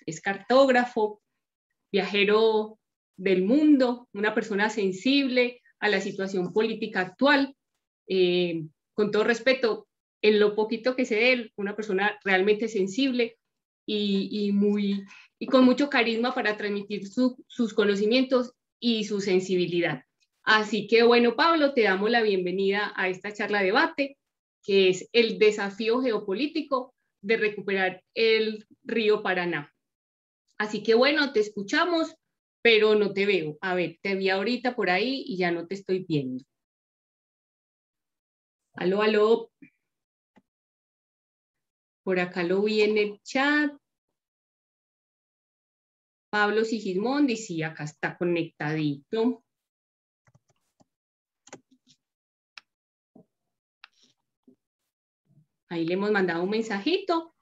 es cartógrafo, viajero del mundo, una persona sensible a la situación política actual. Con todo respeto, en lo poquito que sé de él, una persona realmente sensible y con mucho carisma para transmitir sus conocimientos y su sensibilidad. Así que bueno, Pablo, te damos la bienvenida a esta charla de debate, que es el desafío geopolítico de recuperar el río Paraná. Así que bueno, te escuchamos, pero no te veo. A ver, te vi ahorita por ahí y ya no te estoy viendo. Aló, aló. Por acá lo vi en el chat. Pablo Sigismondi, sí, acá está conectadito. Ahí le hemos mandado un mensajito.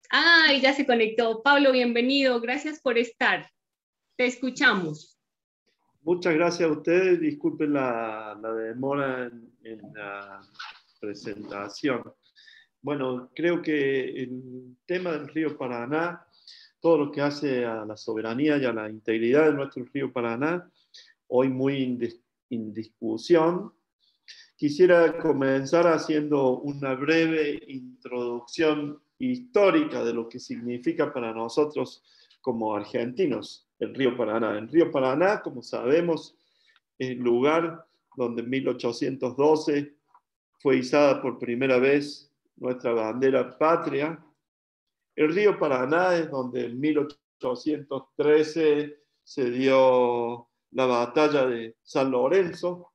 ¡Ay, ya se conectó! Pablo, bienvenido. Gracias por estar. Te escuchamos. Muchas gracias a ustedes. Disculpen la demora en la presentación. Bueno, creo que el tema del río Paraná, todo lo que hace a la soberanía y a la integridad de nuestro río Paraná, hoy muy en discusión. Quisiera comenzar haciendo una breve introducción histórica de lo que significa para nosotros como argentinos el río Paraná. El río Paraná, como sabemos, es el lugar donde en 1812 fue izada por primera vez nuestra bandera patria. El río Paraná es donde en 1813 se dio la batalla de San Lorenzo,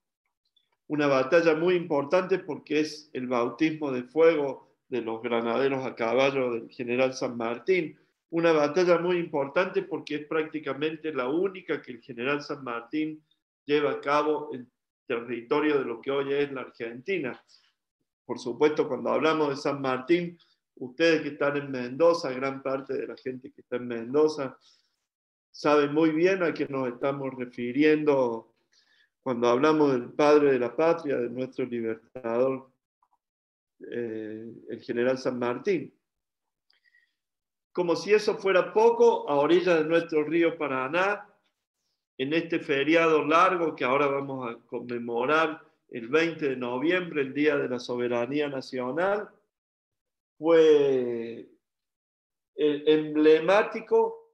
una batalla muy importante porque es el bautismo de fuego de los granaderos a caballo del general San Martín. Una batalla muy importante porque es prácticamente la única que el general San Martín lleva a cabo en territorio de lo que hoy es la Argentina. Por supuesto, cuando hablamos de San Martín, ustedes que están en Mendoza, gran parte de la gente que está en Mendoza, saben muy bien a qué nos estamos refiriendo cuando hablamos del padre de la patria, de nuestro libertador, el general San Martín. Como si eso fuera poco, a orillas de nuestro río Paraná, en este feriado largo que ahora vamos a conmemorar el 20 de noviembre, el Día de la Soberanía Nacional, fue emblemático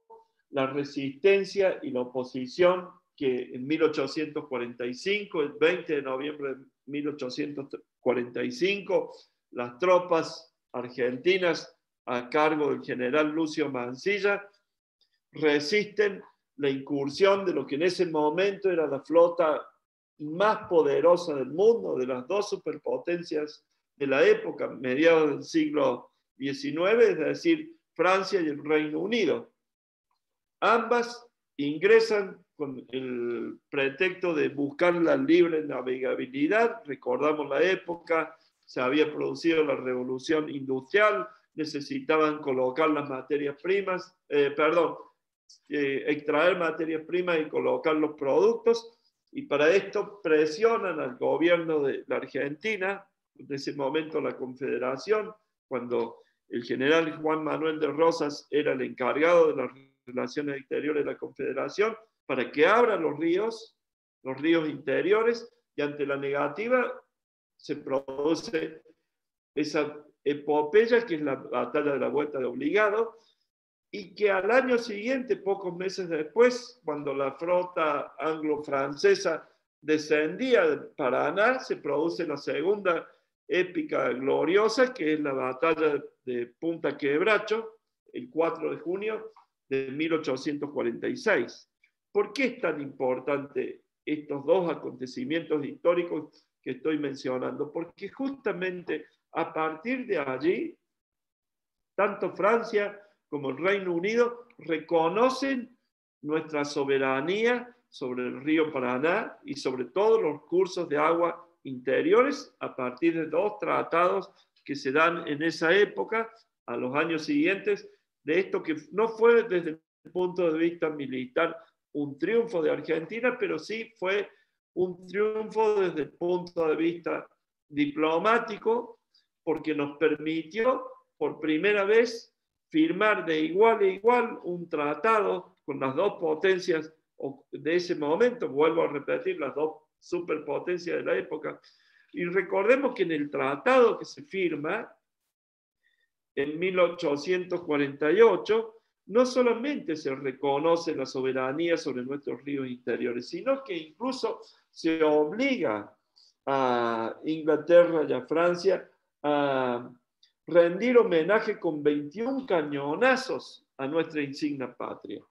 la resistencia y la oposición que en 1845, el 20 de noviembre de 1845, las tropas argentinas a cargo del general Lucio Mansilla resisten la incursión de lo que en ese momento era la flota más poderosa del mundo, de las dos superpotencias de la época, mediados del siglo XIX, es decir, Francia y el Reino Unido. Ambas ingresan con el pretexto de buscar la libre navegabilidad. Recordamos la época, se había producido la revolución industrial, necesitaban colocar las materias primas, extraer materias primas y colocar los productos, y para esto presionan al gobierno de la Argentina, en ese momento la Confederación, cuando el general Juan Manuel de Rosas era el encargado de las relaciones exteriores de la Confederación, para que abran los ríos interiores, y ante la negativa se produce esa epopeya que es la batalla de la Vuelta de Obligado, y que al año siguiente, pocos meses después, cuando la flota anglo-francesa descendía de Paraná, se produce la segunda épica gloriosa, que es la batalla de Punta Quebracho, el 4 de junio de 1846. ¿Por qué es tan importante estos dos acontecimientos históricos que estoy mencionando? Porque justamente a partir de allí, tanto Francia como el Reino Unido reconocen nuestra soberanía sobre el río Paraná y sobre todos los cursos de agua interiores a partir de dos tratados que se dan en esa época, a los años siguientes, de esto que no fue desde el punto de vista militar un triunfo de Argentina, pero sí fue un triunfo desde el punto de vista diplomático, porque nos permitió por primera vez firmar de igual a igual un tratado con las dos potencias de ese momento, vuelvo a repetir, las dos superpotencias de la época. Y recordemos que en el tratado que se firma en 1848, no solamente se reconoce la soberanía sobre nuestros ríos interiores, sino que incluso se obliga a Inglaterra y a Francia a rendir homenaje con 21 cañonazos a nuestra insignia patria.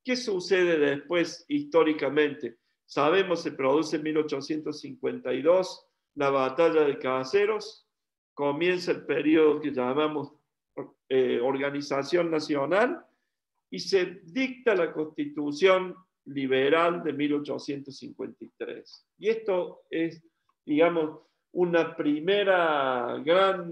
¿Qué sucede después históricamente? Sabemos, se produce en 1852 la batalla de Caseros, comienza el periodo que llamamos Organización Nacional y se dicta la Constitución Liberal de 1853. Y esto es, digamos, una primera gran,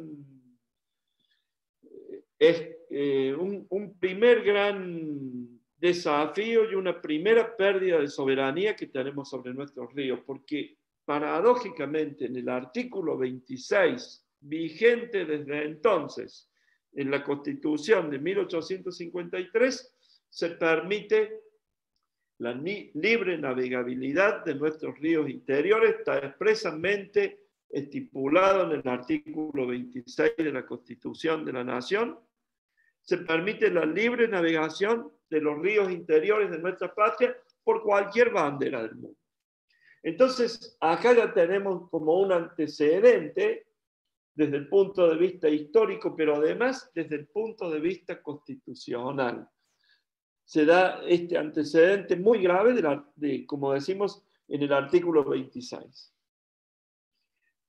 un primer gran desafío y una primera pérdida de soberanía que tenemos sobre nuestros ríos, porque paradójicamente en el artículo 26, vigente desde entonces, en la Constitución de 1853, se permite la libre navegabilidad de nuestros ríos interiores, está expresamente estipulado en el artículo 26 de la Constitución de la Nación. Se permite la libre navegación de los ríos interiores de nuestra patria por cualquier bandera del mundo. Entonces, acá ya tenemos como un antecedente desde el punto de vista histórico, pero además desde el punto de vista constitucional. Se da este antecedente muy grave como decimos, en el artículo 26.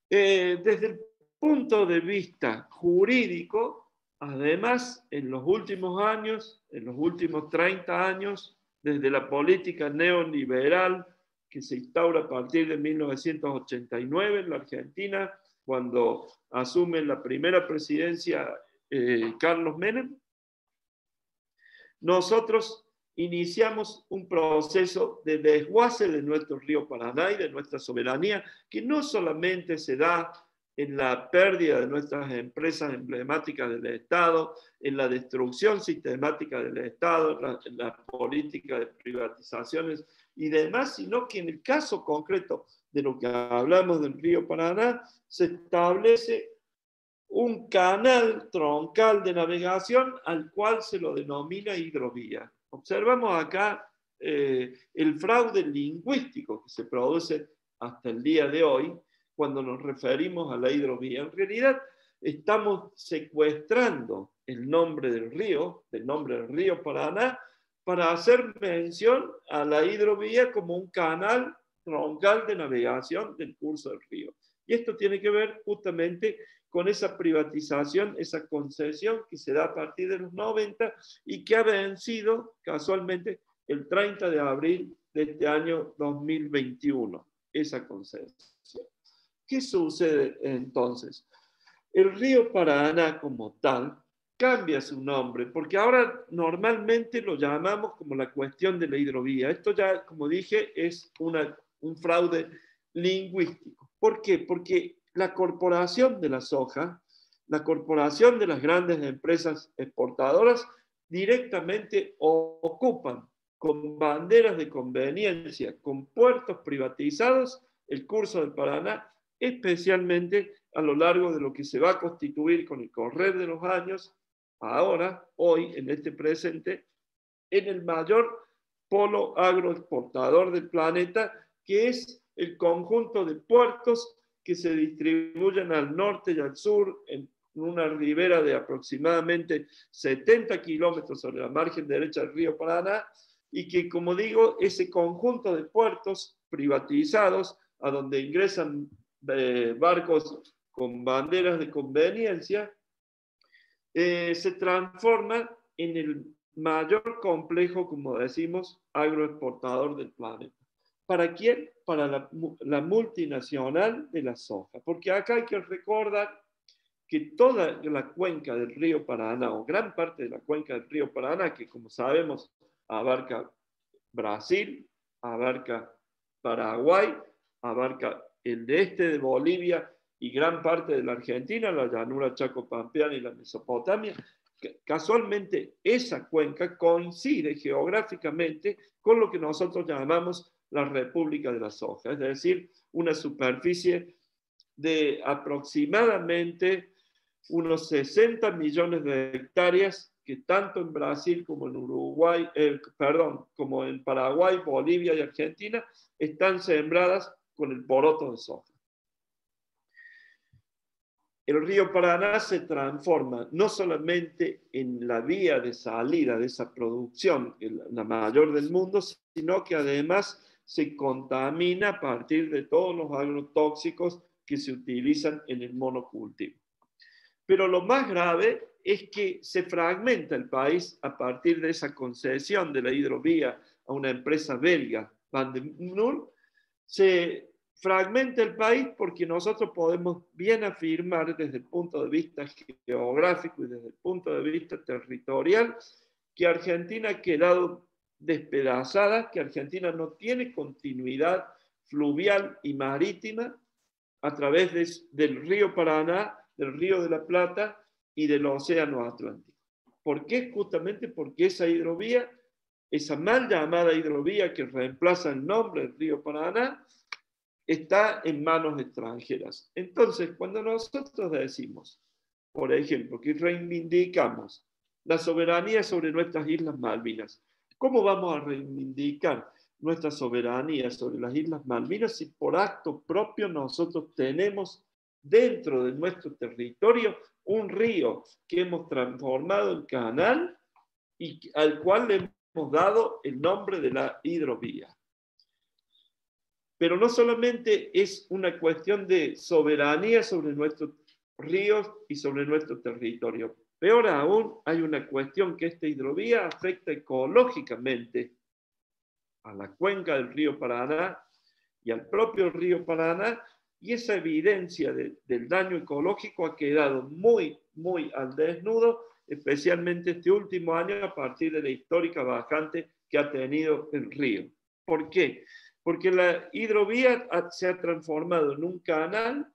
Desde el punto de vista jurídico, además, en los últimos años, en los últimos 30 años, desde la política neoliberal que se instaura a partir de 1989 en la Argentina, cuando asume la primera presidencia Carlos Menem, nosotros iniciamos un proceso de desguace de nuestro río Paraná y de nuestra soberanía, que no solamente se da en la pérdida de nuestras empresas emblemáticas del Estado, en la destrucción sistemática del Estado, en la política de privatizaciones y demás, sino que en el caso concreto de lo que hablamos del río Paraná, se establece un canal troncal de navegación al cual se lo denomina hidrovía. Observamos acá el fraude lingüístico que se produce hasta el día de hoy cuando nos referimos a la hidrovía. En realidad estamos secuestrando el nombre del río Paraná, para hacer mención a la hidrovía como un canal troncal de navegación del curso del río. Y esto tiene que ver justamente con esa privatización, esa concesión que se da a partir de los 90 y que ha vencido casualmente el 30 de abril de este año 2021, esa concesión. ¿Qué sucede entonces? El río Paraná como tal cambia su nombre, porque ahora normalmente lo llamamos como la cuestión de la hidrovía. Esto ya, como dije, es un fraude lingüístico. ¿Por qué? Porque la corporación de la soja, la corporación de las grandes empresas exportadoras, directamente ocupan con banderas de conveniencia, con puertos privatizados, el curso del Paraná, especialmente a lo largo de lo que se va a constituir con el correr de los años, ahora, hoy, en este presente, en el mayor polo agroexportador del planeta, que es el conjunto de puertos que se distribuyen al norte y al sur en una ribera de aproximadamente 70 kilómetros sobre la margen derecha del río Paraná, y que, como digo, ese conjunto de puertos privatizados a donde ingresan barcos con banderas de conveniencia, se transforma en el mayor complejo, como decimos, agroexportador del planeta. ¿Para quién? Para la multinacional de la soja. Porque acá hay que recordar que toda la cuenca del río Paraná, o gran parte de la cuenca del río Paraná, que como sabemos abarca Brasil, abarca Paraguay, abarca el este de Bolivia y gran parte de la Argentina, la llanura chaco-pampeana y la Mesopotamia, Casualmente, esa cuenca coincide geográficamente con lo que nosotros llamamos la República de la Soja, es decir, una superficie de aproximadamente unos 60 millones de hectáreas que tanto en Brasil como en Uruguay, como en Paraguay, Bolivia y Argentina están sembradas con el poroto de soja. El río Paraná se transforma no solamente en la vía de salida de esa producción, la mayor del mundo, sino que además se contamina a partir de todos los agrotóxicos que se utilizan en el monocultivo. Pero lo más grave es que se fragmenta el país a partir de esa concesión de la hidrovía a una empresa belga, Van de Noel. Se fragmenta el país porque nosotros podemos bien afirmar desde el punto de vista geográfico y desde el punto de vista territorial que Argentina ha quedado despedazada, que Argentina no tiene continuidad fluvial y marítima a través del río Paraná, del río de la Plata y del océano Atlántico. ¿Por qué? Justamente porque esa hidrovía, esa mal llamada hidrovía que reemplaza el nombre del río Paraná, está en manos extranjeras. Entonces, cuando nosotros decimos, por ejemplo, que reivindicamos la soberanía sobre nuestras Islas Malvinas, ¿cómo vamos a reivindicar nuestra soberanía sobre las Islas Malvinas si por acto propio nosotros tenemos dentro de nuestro territorio un río que hemos transformado en canal y al cual le hemos dado el nombre de la hidrovía? Pero no solamente es una cuestión de soberanía sobre nuestros ríos y sobre nuestro territorio. Peor aún, hay una cuestión que esta hidrovía afecta ecológicamente a la cuenca del río Paraná y al propio río Paraná, y esa evidencia del daño ecológico ha quedado muy, muy al desnudo, especialmente este último año a partir de la histórica bajante que ha tenido el río. ¿Por qué? Porque la hidrovía se ha transformado en un canal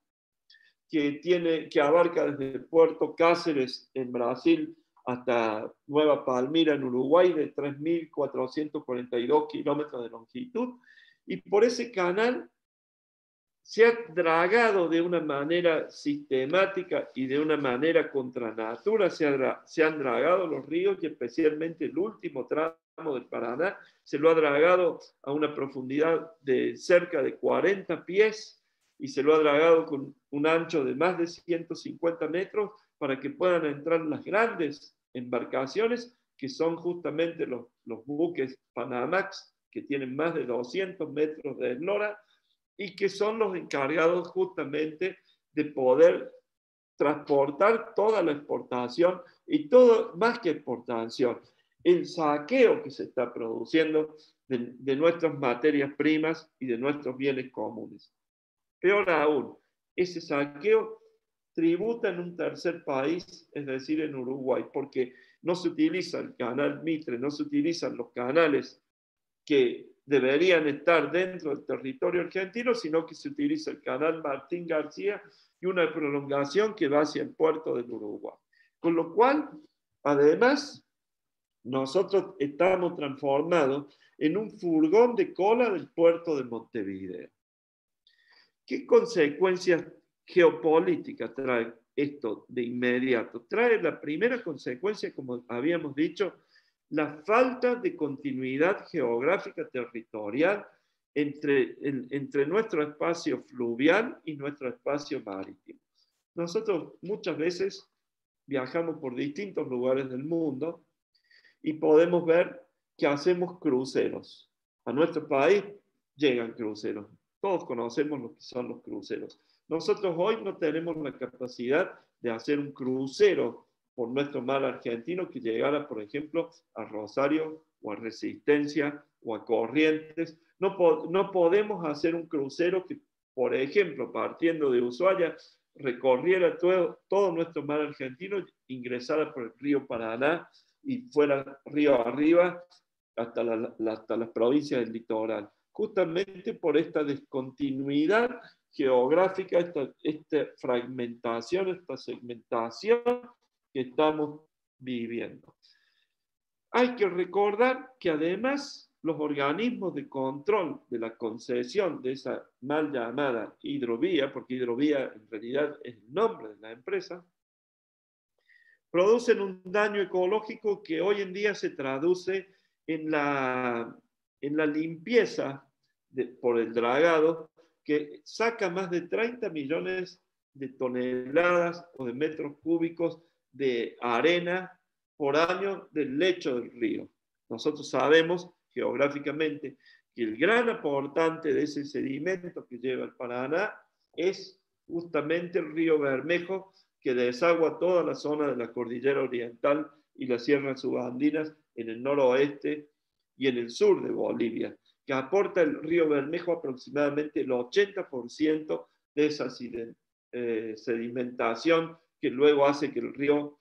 que abarca desde Puerto Cáceres en Brasil hasta Nueva Palmira en Uruguay, de 3.442 kilómetros de longitud, y por ese canal se ha dragado de una manera sistemática y de una manera contra natura, se han dragado los ríos, y especialmente el último tramo del Paraná se lo ha dragado a una profundidad de cerca de 40 pies y se lo ha dragado con un ancho de más de 150 metros para que puedan entrar las grandes embarcaciones, que son justamente los buques Panamax, que tienen más de 200 metros de eslora, y que son los encargados justamente de poder transportar toda la exportación y todo, más que exportación, el saqueo que se está produciendo de nuestras materias primas y de nuestros bienes comunes. Peor aún, ese saqueo tributa en un tercer país, es decir, en Uruguay, porque no se utiliza el canal Mitre, no se utilizan los canales que deberían estar dentro del territorio argentino, sino que se utiliza el canal Martín García y una prolongación que va hacia el puerto del Uruguay. Con lo cual, además, nosotros estamos transformados en un furgón de cola del puerto de Montevideo. ¿Qué consecuencias geopolíticas trae esto de inmediato? Trae la primera consecuencia, como habíamos dicho, la falta de continuidad geográfica territorial entre nuestro espacio fluvial y nuestro espacio marítimo. Nosotros muchas veces viajamos por distintos lugares del mundo y podemos ver que hacemos cruceros. A nuestro país llegan cruceros. Todos conocemos lo que son los cruceros. Nosotros hoy no tenemos la capacidad de hacer un crucero por nuestro mar argentino que llegara, por ejemplo, a Rosario o a Resistencia o a Corrientes. No podemos hacer un crucero que, por ejemplo, partiendo de Ushuaia, recorriera todo nuestro mar argentino, ingresara por el río Paraná y fuera río arriba hasta las provincias del litoral. Justamente por esta descontinuidad geográfica, esta fragmentación, esta segmentación que estamos viviendo. Hay que recordar que además los organismos de control de la concesión de esa mal llamada hidrovía, porque hidrovía en realidad es el nombre de la empresa, producen un daño ecológico que hoy en día se traduce en la limpieza por el dragado, que saca más de 30 millones de toneladas o de metros cúbicos de arena por año del lecho del río. Nosotros sabemos geográficamente que el gran aportante de ese sedimento que lleva el Paraná es justamente el río Bermejo, que desagua toda la zona de la cordillera oriental y las sierras subandinas en el noroeste y en el sur de Bolivia, que aporta el río Bermejo aproximadamente el 80% de esa sedimentación que luego hace que el río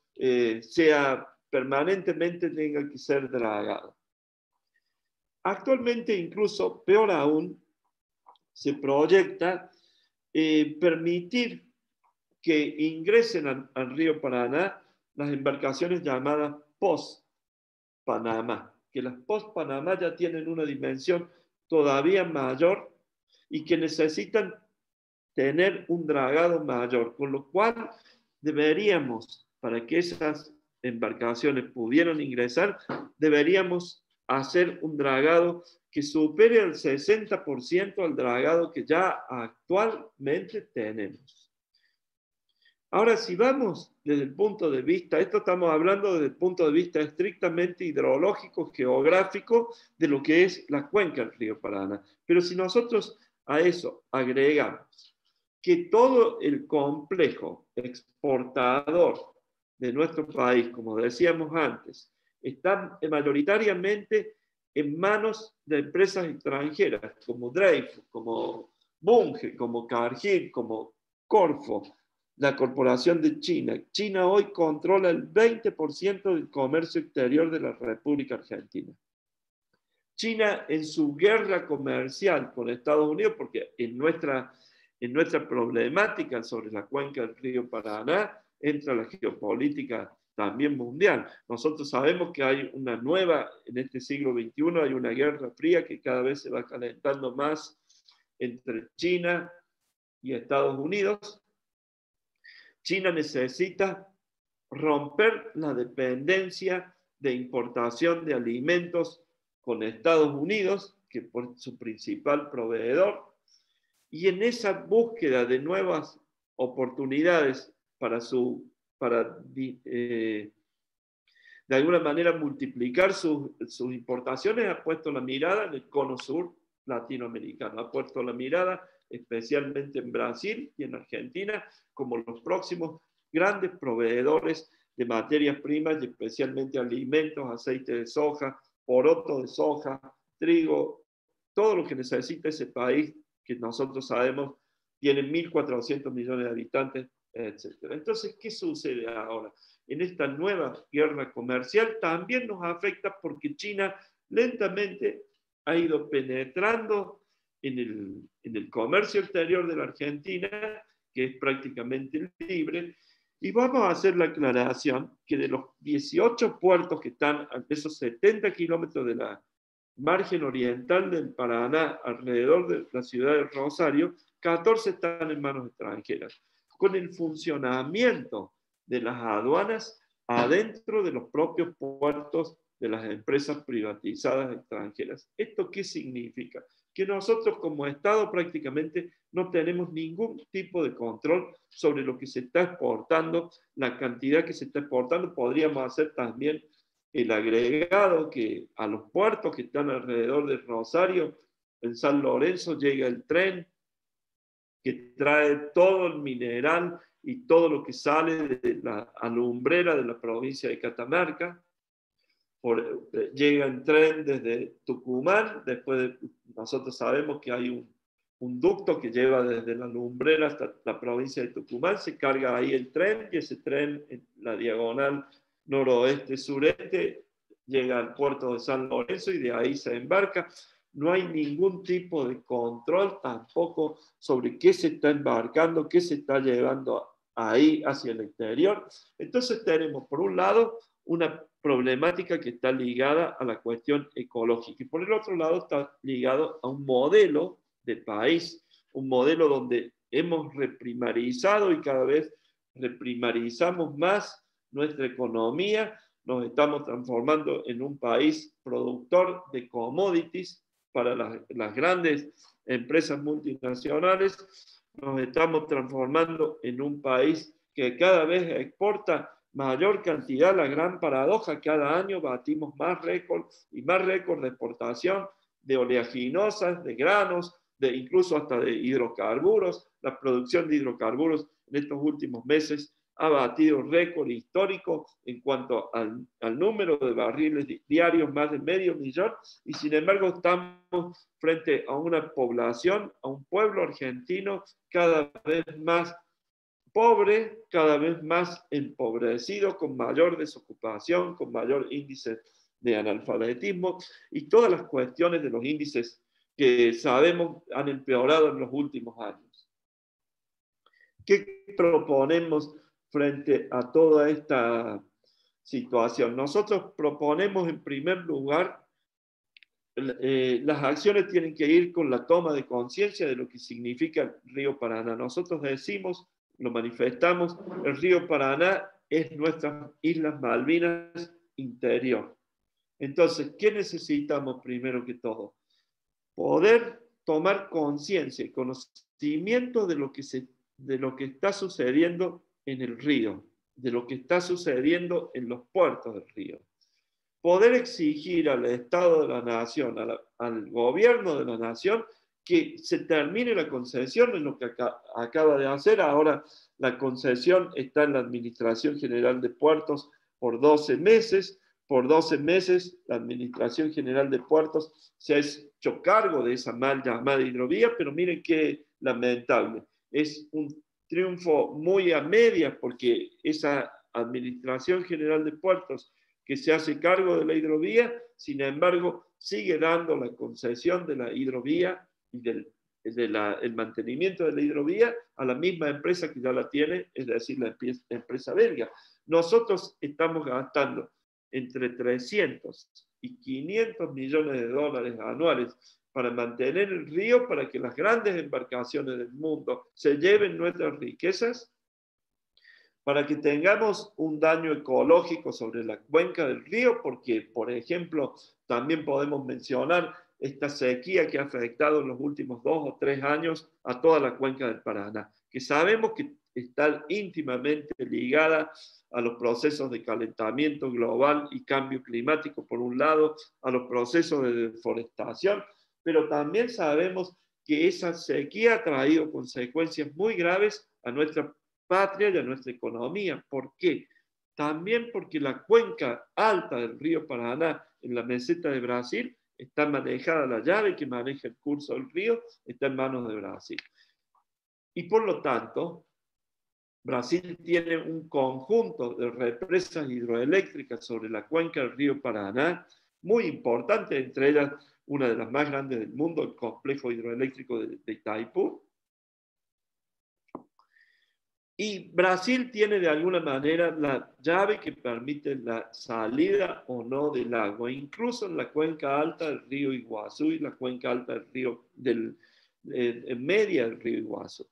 sea permanentemente tenga que ser dragado. Actualmente, incluso, peor aún, se proyecta permitir que ingresen al río Paraná las embarcaciones llamadas post-Panamá, que las post-Panamá ya tienen una dimensión todavía mayor y que necesitan tener un dragado mayor, con lo cual deberíamos, para que esas embarcaciones pudieran ingresar, deberíamos hacer un dragado que supere el 60% al dragado que ya actualmente tenemos. Ahora, si vamos desde el punto de vista, esto estamos hablando desde el punto de vista estrictamente hidrológico, geográfico, de lo que es la cuenca del río Paraná. Pero si nosotros a eso agregamos que todo el complejo exportador de nuestro país, como decíamos antes, está mayoritariamente en manos de empresas extranjeras, como Dreyfus, como Bunge, como Cargill, como Corfo, la corporación de China. China hoy controla el 20% del comercio exterior de la República Argentina. China, en su guerra comercial con Estados Unidos, porque en nuestra problemática sobre la cuenca del río Paraná entra la geopolítica también mundial. Nosotros sabemos que hay una nueva, en este siglo XXI, hay una guerra fría que cada vez se va calentando más entre China y Estados Unidos. China necesita romper la dependencia de importación de alimentos con Estados Unidos, que es su principal proveedor, y en esa búsqueda de nuevas oportunidades para de alguna manera multiplicar sus importaciones, ha puesto la mirada en el cono sur latinoamericano, ha puesto la mirada especialmente en Brasil y en Argentina como los próximos grandes proveedores de materias primas y especialmente alimentos, aceite de soja, poroto de soja, trigo, todo lo que necesita ese país que nosotros sabemos tiene 1.400 millones de habitantes, etc. Entonces, ¿qué sucede ahora? En esta nueva guerra comercial también nos afecta porque China lentamente ha ido penetrando en el comercio exterior de la Argentina, que es prácticamente libre, y vamos a hacer la aclaración que de los 18 puertos que están a esos 70 kilómetros de la margen oriental del Paraná, alrededor de la ciudad de Rosario, 14 están en manos extranjeras, con el funcionamiento de las aduanas adentro de los propios puertos de las empresas privatizadas extranjeras. ¿Esto qué significa? Que nosotros como Estado prácticamente no tenemos ningún tipo de control sobre lo que se está exportando, la cantidad que se está exportando. Podríamos hacer también el agregado que a los puertos que están alrededor de Rosario, en San Lorenzo llega el tren que trae todo el mineral y todo lo que sale de la alumbrera de la provincia de Catamarca. Llega en tren desde Tucumán, después nosotros sabemos que hay un ducto que lleva desde la lumbrera hasta la provincia de Tucumán, se carga ahí el tren y ese tren en la diagonal noroeste-sureste llega al puerto de San Lorenzo y de ahí se embarca. No hay ningún tipo de control tampoco sobre qué se está embarcando, qué se está llevando ahí hacia el exterior. Entonces tenemos, por un lado, una problemática que está ligada a la cuestión ecológica. Y por el otro lado está ligado a un modelo de país, un modelo donde hemos reprimarizado y cada vez reprimarizamos más nuestra economía, nos estamos transformando en un país productor de commodities para las grandes empresas multinacionales, nos estamos transformando en un país que cada vez exporta mayor cantidad. La gran paradoja, cada año batimos más récords y más récords de exportación de oleaginosas, de granos, incluso hasta de hidrocarburos. La producción de hidrocarburos en estos últimos meses ha batido récord histórico en cuanto al número de barriles diarios, más de 500.000, y sin embargo estamos frente a una población, a un pueblo argentino cada vez más pobre, cada vez más empobrecido, con mayor desocupación, con mayor índice de analfabetismo y todas las cuestiones de los índices que sabemos han empeorado en los últimos años. ¿Qué proponemos frente a toda esta situación? Nosotros proponemos, en primer lugar, las acciones tienen que ir con la toma de conciencia de lo que significa el río Paraná. Nosotros decimos, lo manifestamos, el río Paraná es nuestras Islas Malvinas interior. Entonces, ¿qué necesitamos primero que todo? Poder tomar conciencia y conocimiento de lo que está sucediendo en el río, de lo que está sucediendo en los puertos del río. Poder exigir al Estado de la Nación, al gobierno de la Nación, que se termine la concesión, en lo que acaba de hacer. Ahora la concesión está en la Administración General de Puertos por 12 meses. Por 12 meses la Administración General de Puertos se ha hecho cargo de esa mal llamada hidrovía, pero miren qué lamentable. Es un triunfo muy a medias, porque esa Administración General de Puertos que se hace cargo de la hidrovía, sin embargo, sigue dando la concesión de la hidrovía y el mantenimiento de la hidrovía a la misma empresa que ya la tiene, es decir, la empresa belga. Nosotros estamos gastando entre 300 y 500 millones de dólares anuales para mantener el río, para que las grandes embarcaciones del mundo se lleven nuestras riquezas, para que tengamos un daño ecológico sobre la cuenca del río, porque, por ejemplo, también podemos mencionar esta sequía que ha afectado en los últimos 2 o 3 años a toda la cuenca del Paraná, que sabemos que está íntimamente ligada a los procesos de calentamiento global y cambio climático, por un lado, a los procesos de deforestación, pero también sabemos que esa sequía ha traído consecuencias muy graves a nuestra patria y a nuestra economía. ¿Por qué? También porque la cuenca alta del río Paraná en la meseta de Brasil está manejada, la llave que maneja el curso del río está en manos de Brasil. Y por lo tanto, Brasil tiene un conjunto de represas hidroeléctricas sobre la cuenca del río Paraná muy importante, entre ellas una de las más grandes del mundo, el complejo hidroeléctrico de Itaipú. Y Brasil tiene de alguna manera la llave que permite la salida o no del agua, incluso en la cuenca alta del río Iguazú y la cuenca alta del río media del río Iguazú.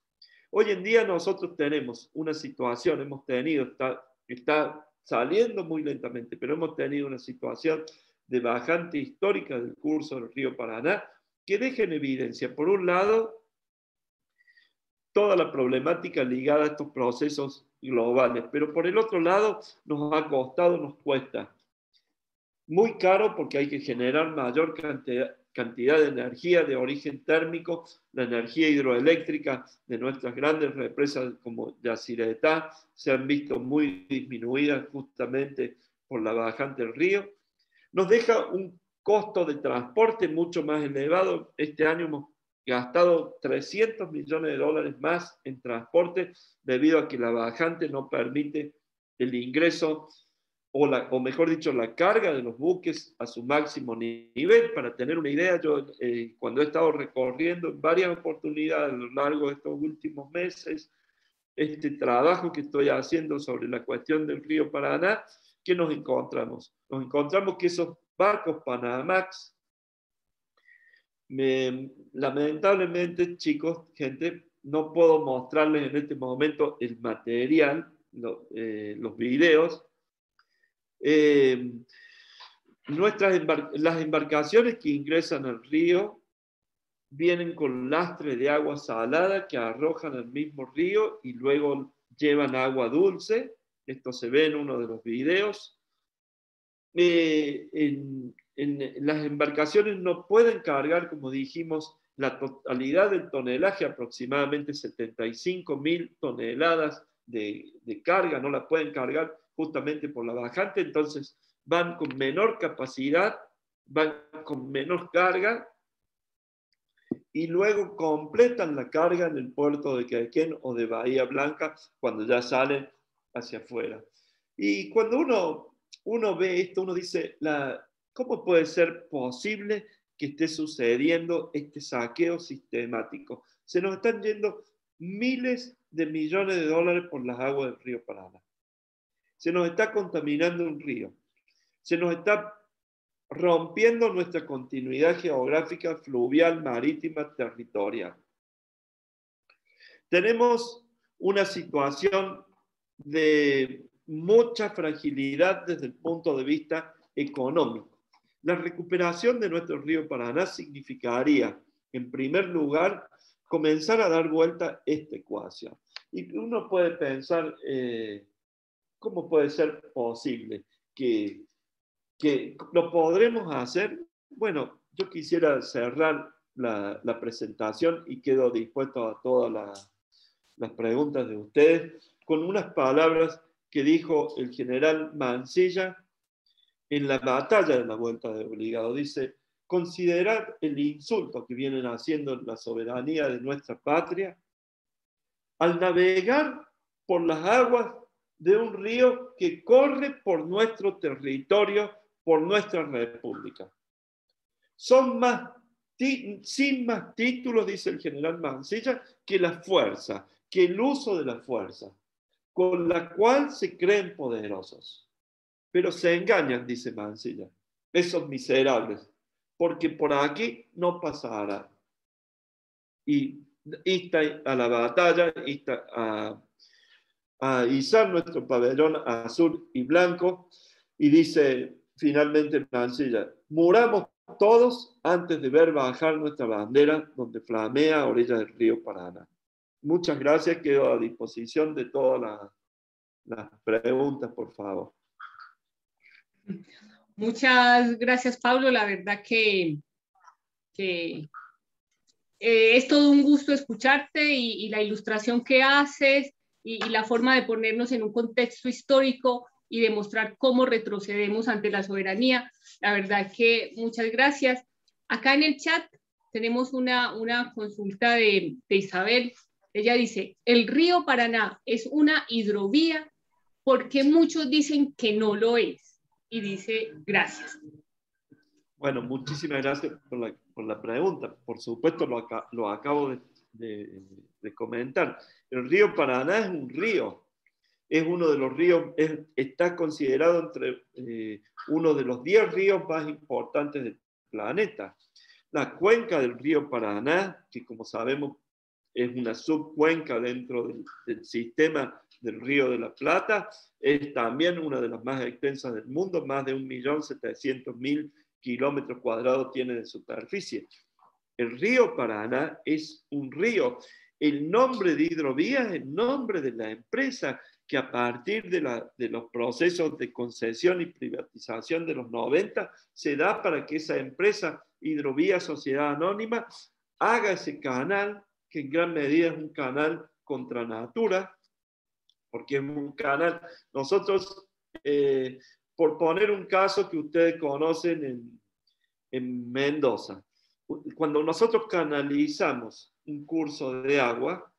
Hoy en día nosotros tenemos una situación, está saliendo muy lentamente, pero hemos tenido una situación de bajante histórica del curso del río Paraná que deja en evidencia, por un lado, toda la problemática ligada a estos procesos globales, pero por el otro lado nos nos cuesta muy caro, porque hay que generar mayor cantidad de energía de origen térmico, la energía hidroeléctrica de nuestras grandes represas como Yacyretá se han visto muy disminuidas justamente por la bajante del río. Nos deja un costo de transporte mucho más elevado. Este año hemos gastado 300 millones de dólares más en transporte debido a que la bajante no permite el ingreso o mejor dicho, la carga de los buques a su máximo nivel. Para tener una idea, yo cuando he estado recorriendo en varias oportunidades a lo largo de estos últimos meses este trabajo que estoy haciendo sobre la cuestión del río Paraná, ¿qué nos encontramos? Nos encontramos que esos barcos Panamax, lamentablemente, chicos, gente, no puedo mostrarles en este momento el material, los videos. Las embarcaciones que ingresan al río vienen con lastre de agua salada que arrojan al mismo río y luego llevan agua dulce. Esto se ve en uno de los videos. Las embarcaciones no pueden cargar, como dijimos, la totalidad del tonelaje, aproximadamente 75.000 toneladas de carga, no la pueden cargar justamente por la bajante, entonces van con menor capacidad, van con menor carga, y luego completan la carga en el puerto de Quequén o de Bahía Blanca cuando ya salen hacia afuera. Y cuando uno ve esto, uno dice, ¿cómo puede ser posible que esté sucediendo este saqueo sistemático? Se nos están yendo miles de millones de dólares por las aguas del río Paraná. Se nos está contaminando un río. Se nos está rompiendo nuestra continuidad geográfica, fluvial, marítima, territorial. Tenemos una situación de mucha fragilidad desde el punto de vista económico. La recuperación de nuestro río Paraná significaría, en primer lugar, comenzar a dar vuelta esta ecuación. Y uno puede pensar, ¿cómo puede ser posible que lo podremos hacer? Bueno, yo quisiera cerrar la presentación y quedo dispuesto a todas las preguntas de ustedes con unas palabras que dijo el general Mansilla en la batalla de la Vuelta de Obligado. Dice: considerad el insulto que vienen haciendo la soberanía de nuestra patria al navegar por las aguas de un río que corre por nuestro territorio, por nuestra república. Son sin más títulos, dice el general Mansilla, que la fuerza, que el uso de la fuerza, con la cual se creen poderosos. Pero se engañan, dice Mansilla, esos miserables, porque por aquí no pasará. Y insta a la batalla, insta a izar nuestro pabellón azul y blanco, y dice finalmente Mansilla: muramos todos antes de ver bajar nuestra bandera donde flamea a orillas del río Paraná. Muchas gracias, quedo a disposición de todas las preguntas, por favor. Muchas gracias, Pablo. La verdad que es todo un gusto escucharte y la ilustración que haces y la forma de ponernos en un contexto histórico y demostrar cómo retrocedemos ante la soberanía. La verdad que muchas gracias. Acá en el chat tenemos una consulta de Isabel. Ella dice: el río Paraná es una hidrovía, porque muchos dicen que no lo es. Y dice: gracias. Bueno, muchísimas gracias por la pregunta. Por supuesto, lo acabo de comentar. El río Paraná es un río. Es uno de los ríos, está considerado entre uno de los 10 ríos más importantes del planeta. La cuenca del río Paraná, que como sabemos es una subcuenca dentro del sistema del Río de la Plata, es también una de las más extensas del mundo, más de 1.700.000 kilómetros cuadrados tiene de superficie. El río Paraná es un río. El nombre de hidrovía es el nombre de la empresa que a partir de los procesos de concesión y privatización de los 90 se da para que esa empresa, Hidrovía Sociedad Anónima, haga ese canal, que en gran medida es un canal contra natura, porque es un canal. Nosotros, por poner un caso que ustedes conocen en Mendoza, cuando nosotros canalizamos un curso de agua,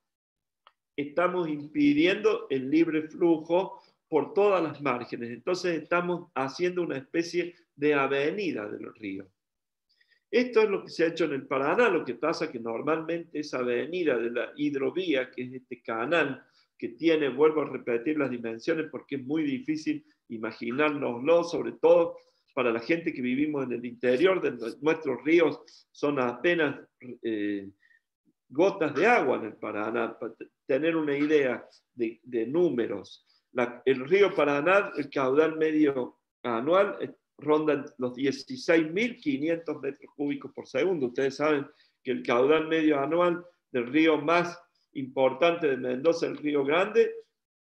estamos impidiendo el libre flujo por todas las márgenes. Entonces estamos haciendo una especie de avenida del río. Esto es lo que se ha hecho en el Paraná. Lo que pasa es que normalmente esa avenida de la hidrovía, que es este canal que tiene, vuelvo a repetir las dimensiones porque es muy difícil imaginárnoslo, sobre todo para la gente que vivimos en el interior de nuestros ríos, son apenas gotas de agua en el Paraná, para tener una idea de números. El río Paraná, el caudal medio anual ronda los 16.500 metros cúbicos por segundo. Ustedes saben que el caudal medio anual del río más importante de Mendoza, el Río Grande,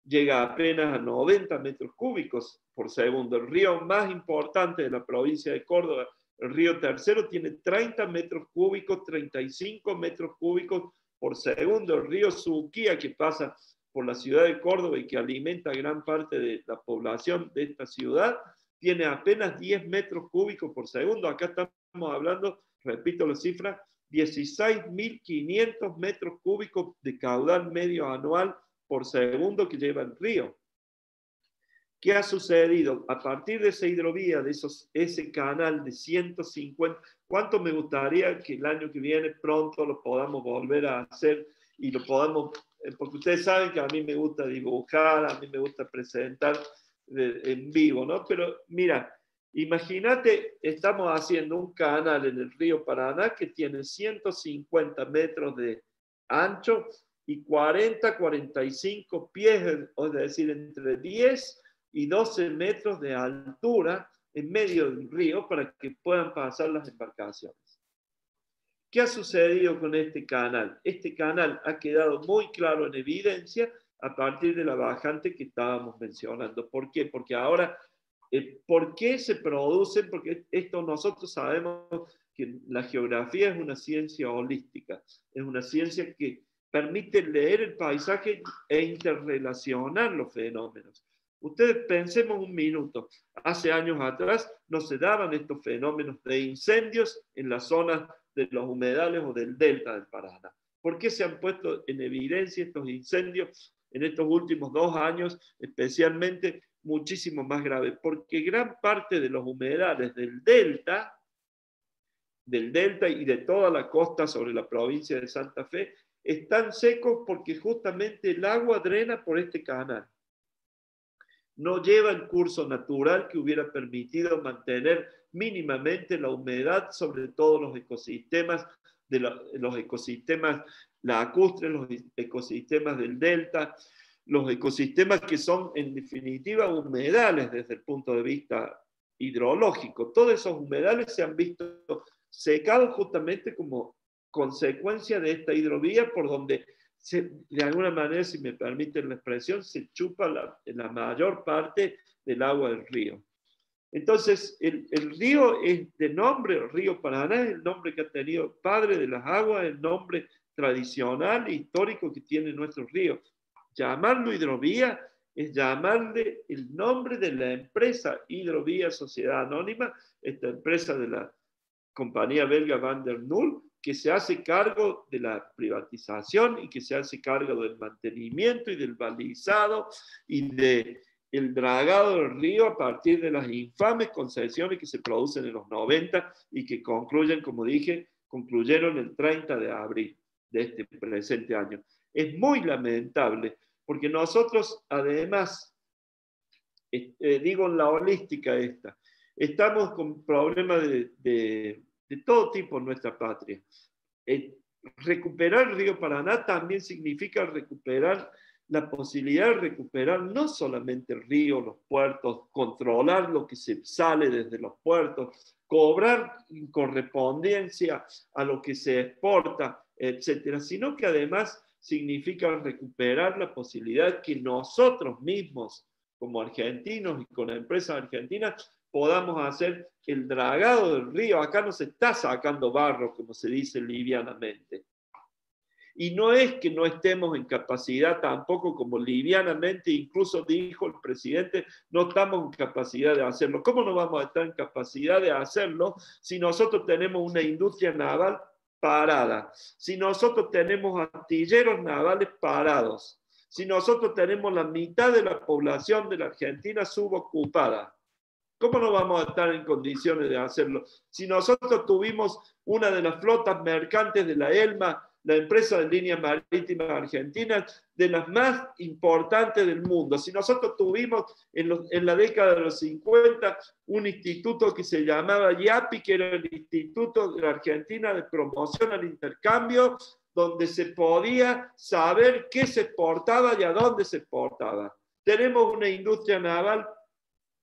llega apenas a 90 metros cúbicos por segundo. El río más importante de la provincia de Córdoba, el río Tercero, tiene 30 metros cúbicos, 35 metros cúbicos por segundo. El río Suquía, que pasa por la ciudad de Córdoba y que alimenta gran parte de la población de esta ciudad, tiene apenas 10 metros cúbicos por segundo. Acá estamos hablando, repito la cifra, 16.500 metros cúbicos de caudal medio anual por segundo que lleva el río. ¿Qué ha sucedido? A partir de esa hidrovía, de ese canal de 150, ¿cuánto me gustaría que el año que viene pronto lo podamos volver a hacer y lo podamos, porque ustedes saben que a mí me gusta dibujar, a mí me gusta presentar en vivo, ¿no? Pero mira, imagínate, estamos haciendo un canal en el río Paraná que tiene 150 metros de ancho y 45 pies, es decir, entre 10 y 12 metros de altura en medio del río para que puedan pasar las embarcaciones. ¿Qué ha sucedido con este canal? Este canal ha quedado muy claro en evidencia a partir de la bajante que estábamos mencionando. ¿Por qué? Porque ahora, ¿por qué se producen? Porque esto nosotros sabemos que la geografía es una ciencia holística, es una ciencia que permite leer el paisaje e interrelacionar los fenómenos. Ustedes pensemos un minuto, hace años atrás no se daban estos fenómenos de incendios en las zonas de los humedales o del delta del Paraná. ¿Por qué se han puesto en evidencia estos incendios en estos últimos 2 años, especialmente muchísimo más graves? Porque gran parte de los humedales del delta y de toda la costa sobre la provincia de Santa Fe están secos porque justamente el agua drena por este canal. No lleva el curso natural que hubiera permitido mantener mínimamente la humedad sobre todos los ecosistemas, los ecosistemas lacustres, los ecosistemas del delta, los ecosistemas que son en definitiva humedales desde el punto de vista hidrológico. Todos esos humedales se han visto secados justamente como consecuencia de esta hidrovía por donde de alguna manera, si me permiten la expresión, se chupa la mayor parte del agua del río. Entonces, el río es de nombre, el río Paraná es el nombre que ha tenido el padre de las aguas, el nombre tradicional e histórico que tiene nuestro río. Llamarlo hidrovía es llamarle el nombre de la empresa Hidrovía Sociedad Anónima, esta empresa de la compañía belga Van der Nul, que se hace cargo de la privatización y que se hace cargo del mantenimiento y del balizado y del dragado del río a partir de las infames concesiones que se producen en los 90 y que concluyen, como dije, concluyeron el 30 de abril de este presente año. Es muy lamentable porque nosotros, además, digo en la holística esta, estamos con problemas de todo tipo en nuestra patria. Recuperar el río Paraná también significa recuperar la posibilidad de recuperar no solamente el río, los puertos, controlar lo que se sale desde los puertos, cobrar en correspondencia a lo que se exporta, etcétera, sino que además significa recuperar la posibilidad que nosotros mismos, como argentinos y con empresas argentinas, podamos hacer el dragado del río. Acá no se está sacando barro, como se dice livianamente. Y no es que no estemos en capacidad tampoco, como livianamente incluso dijo el presidente, no estamos en capacidad de hacerlo. ¿Cómo no vamos a estar en capacidad de hacerlo si nosotros tenemos una industria naval parada? Si nosotros tenemos astilleros navales parados? Si nosotros tenemos la mitad de la población de la Argentina subocupada? ¿Cómo no vamos a estar en condiciones de hacerlo? Si nosotros tuvimos una de las flotas mercantes de la ELMA, la empresa de líneas marítimas argentinas de las más importantes del mundo. Si nosotros tuvimos en la década de los 50 un instituto que se llamaba IAPI, que era el Instituto de la Argentina de Promoción al Intercambio, donde se podía saber qué se exportaba y a dónde se exportaba. Tenemos una industria naval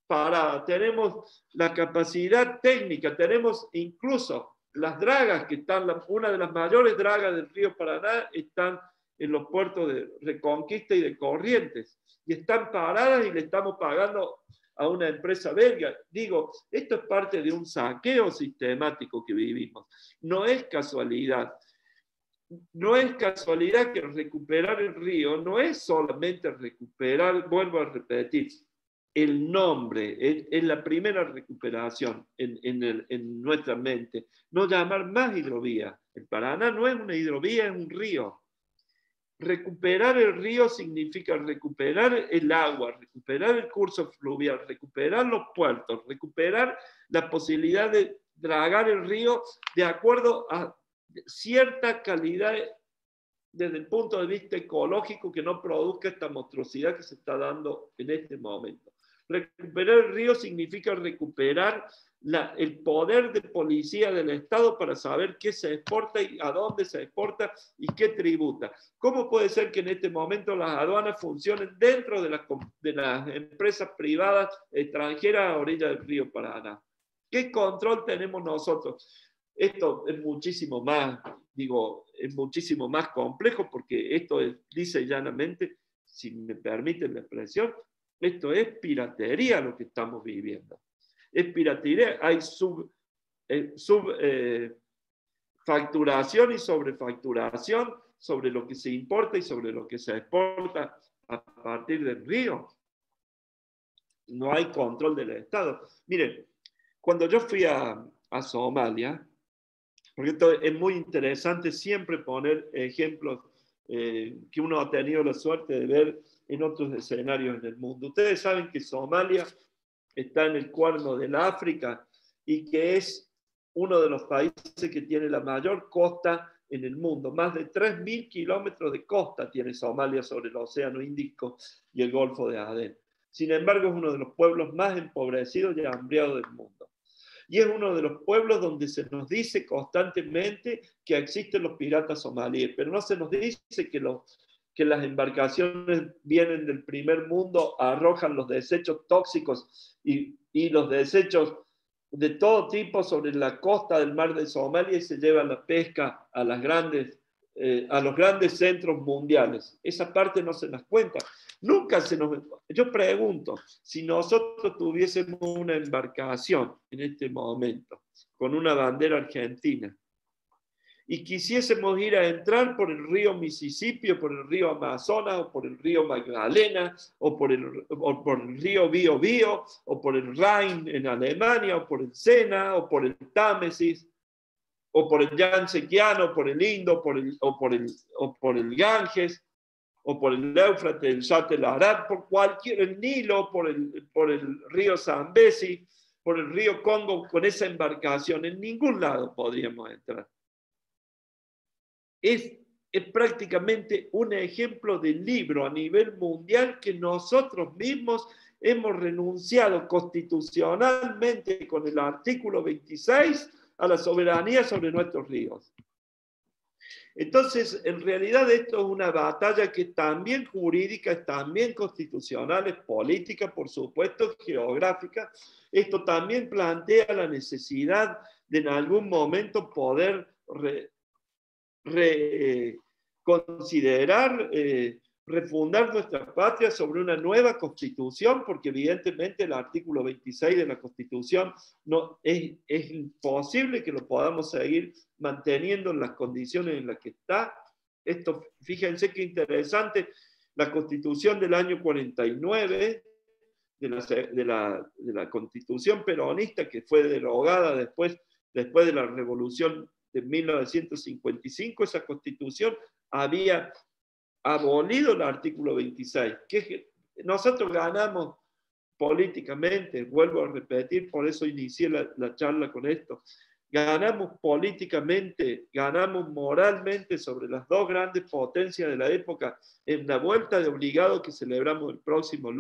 parada, tenemos la capacidad técnica, tenemos incluso las dragas que están, una de las mayores dragas del río Paraná están en los puertos de Reconquista y de Corrientes, y están paradas y le estamos pagando a una empresa belga. Digo, esto es parte de un saqueo sistemático que vivimos. No es casualidad. No es casualidad que recuperar el río no es solamente recuperar, vuelvo a repetir, el nombre, es la primera recuperación en nuestra mente. No llamar más hidrovía. El Paraná no es una hidrovía, es un río. Recuperar el río significa recuperar el agua, recuperar el curso fluvial, recuperar los puertos, recuperar la posibilidad de dragar el río de acuerdo a cierta calidad desde el punto de vista ecológico que no produzca esta monstruosidad que se está dando en este momento. Recuperar el río significa recuperar el poder de policía del Estado para saber qué se exporta y a dónde se exporta y qué tributa. ¿Cómo puede ser que en este momento las aduanas funcionen dentro de las empresas privadas extranjeras a orilla del río Paraná? ¿Qué control tenemos nosotros? Esto es muchísimo más, es muchísimo más complejo porque esto dice llanamente, si me permiten la expresión, esto es piratería lo que estamos viviendo. Es piratería, hay facturación y sobrefacturación sobre lo que se importa y sobre lo que se exporta a partir del río. No hay control del Estado. Miren, cuando yo fui a Somalia, porque esto es muy interesante siempre poner ejemplos que uno ha tenido la suerte de ver en otros escenarios en el mundo. Ustedes saben que Somalia está en el cuerno del África y que es uno de los países que tiene la mayor costa en el mundo. Más de 3.000 kilómetros de costa tiene Somalia sobre el Océano Índico y el Golfo de Adén. Sin embargo, es uno de los pueblos más empobrecidos y hambriados del mundo. Y es uno de los pueblos donde se nos dice constantemente que existen los piratas somalíes, pero no se nos dice que las embarcaciones vienen del primer mundo, arrojan los desechos tóxicos y los desechos de todo tipo sobre la costa del mar de Somalia y se llevan la pesca a los grandes centros mundiales. Esa parte no se nos cuenta. Nunca se nos... Yo pregunto, si nosotros tuviésemos una embarcación en este momento con una bandera argentina y quisiésemos ir a entrar por el río Mississippi o por el río Amazonas o por el río Magdalena o por el río Biobío o por el Rhin en Alemania o por el Sena o por el Támesis o por el Yangtze-Kiang o por el Indo o por el Ganges o por el Éufrates, el Shat el Arad, el Nilo, por el río Zambezi, por el río Congo, con esa embarcación. En ningún lado podríamos entrar. Es prácticamente un ejemplo de libro a nivel mundial que nosotros mismos hemos renunciado constitucionalmente con el artículo 26 a la soberanía sobre nuestros ríos. Entonces, en realidad esto es una batalla que es también jurídica, es también constitucional, es política, por supuesto, geográfica. Esto también plantea la necesidad de en algún momento poder considerar refundar nuestra patria sobre una nueva constitución, porque evidentemente el artículo 26 de la constitución no, es imposible que lo podamos seguir manteniendo en las condiciones en las que está. Esto, fíjense qué interesante, la constitución del año 49, de la constitución peronista que fue derogada después de la revolución de 1955, esa constitución había abolido el artículo 26, que nosotros ganamos políticamente, vuelvo a repetir, por eso inicié la charla con esto, ganamos políticamente, ganamos moralmente sobre las dos grandes potencias de la época en la vuelta de obligado que celebramos el próximo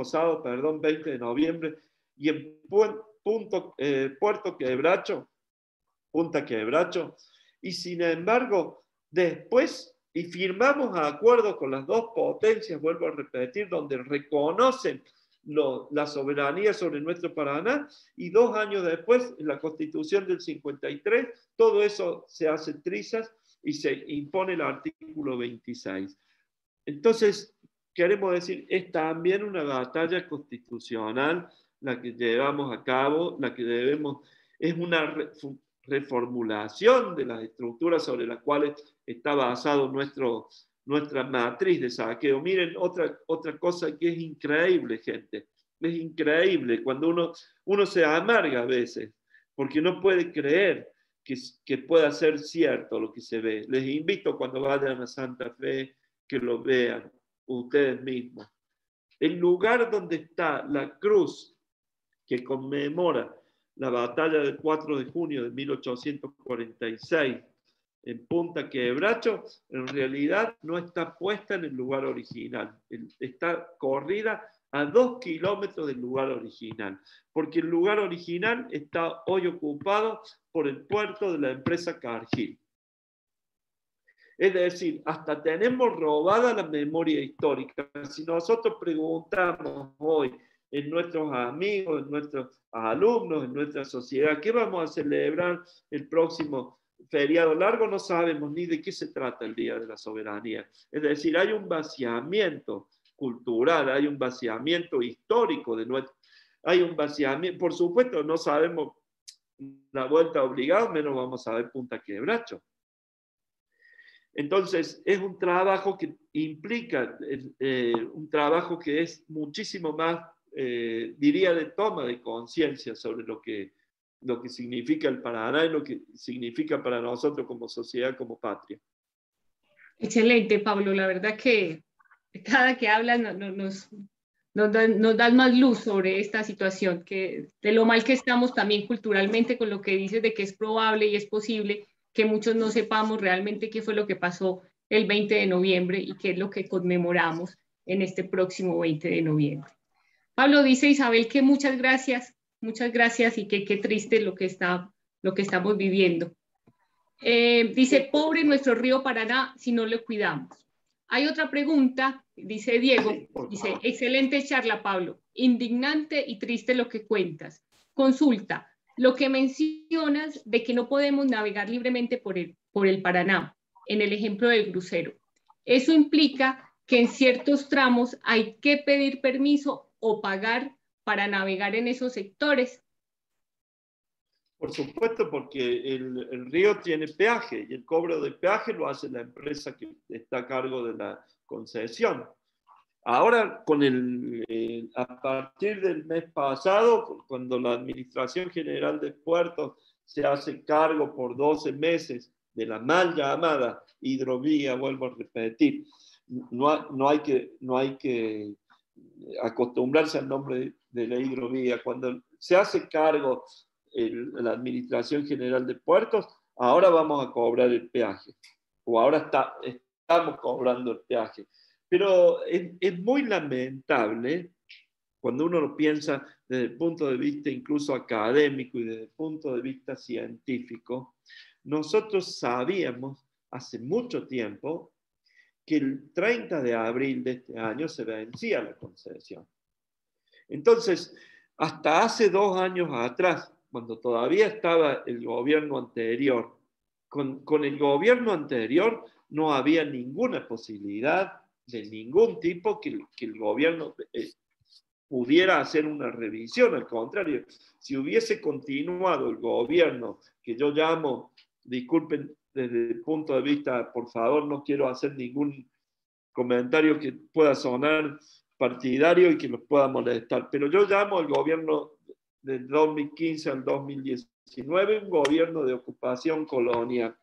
sábado, perdón, 20 de noviembre, y en Puerto Quebracho, Punta Quebracho, y sin embargo, después, y firmamos acuerdos con las dos potencias, vuelvo a repetir, donde reconocen la soberanía sobre nuestro Paraná, y 2 años después, en la Constitución del 53, todo eso se hace trizas y se impone el artículo 26. Entonces, queremos decir, es también una batalla constitucional la que llevamos a cabo, la que debemos, es una reformulación de las estructuras sobre las cuales está basado nuestra matriz de saqueo. Miren, otra cosa que es increíble, gente, es increíble cuando uno se amarga a veces, porque no puede creer que pueda ser cierto lo que se ve. Les invito cuando vayan a Santa Fe que lo vean ustedes mismos. El lugar donde está la cruz que conmemora la batalla del 4 de junio de 1846 en Punta Quebracho, en realidad no está puesta en el lugar original. Está corrida a 2 kilómetros del lugar original, porque el lugar original está hoy ocupado por el puerto de la empresa Cargill. Es decir, hasta tenemos robada la memoria histórica. Si nosotros preguntamos hoy en nuestros amigos, en nuestros alumnos, en nuestra sociedad, ¿qué vamos a celebrar el próximo feriado largo? No sabemos ni de qué se trata el Día de la Soberanía. Es decir, hay un vaciamiento cultural, hay un vaciamiento histórico hay un vaciamiento, por supuesto, no sabemos la vuelta obligada, menos vamos a ver Punta Quebracho. Entonces, es un trabajo que implica un trabajo que es muchísimo más, diría, de toma de conciencia sobre lo que significa el Paraná y lo que significa para nosotros como sociedad, como patria. Excelente, Pablo. La verdad que cada que hablas nos das más luz sobre esta situación, de lo mal que estamos también culturalmente con lo que dices de que es probable y es posible que muchos no sepamos realmente qué fue lo que pasó el 20 de noviembre y qué es lo que conmemoramos en este próximo 20 de noviembre. Pablo, dice Isabel que muchas gracias y que qué triste lo que estamos viviendo. Dice, pobre nuestro río Paraná si no lo cuidamos. Hay otra pregunta, dice Diego, dice, excelente charla, Pablo, indignante y triste lo que cuentas. Consulta, lo que mencionas de que no podemos navegar libremente por el Paraná, en el ejemplo del crucero, ¿eso implica que en ciertos tramos hay que pedir permiso o pagar para navegar en esos sectores? Por supuesto, porque el río tiene peaje y el cobro de peaje lo hace la empresa que está a cargo de la concesión. Ahora, a partir del mes pasado, cuando la Administración General de Puertos se hace cargo por 12 meses de la mal llamada hidrovía, vuelvo a repetir, no hay que acostumbrarse al nombre de la hidrovía. Cuando se hace cargo la Administración General de Puertos, ahora vamos a cobrar el peaje, o ahora estamos cobrando el peaje. Pero es muy lamentable cuando uno lo piensa desde el punto de vista incluso académico y desde el punto de vista científico. Nosotros sabíamos hace mucho tiempo que el 30 de abril de este año se vencía la concesión. Entonces, hasta hace 2 años atrás, cuando todavía estaba el gobierno anterior, con el gobierno anterior no había ninguna posibilidad de ningún tipo que el gobierno pudiera hacer una revisión. Al contrario, si hubiese continuado el gobierno, que yo llamo, disculpen desde el punto de vista, por favor, no quiero hacer ningún comentario que pueda sonar partidario y que los pueda molestar, pero yo llamo al gobierno del 2015 al 2019 un gobierno de ocupación colonial.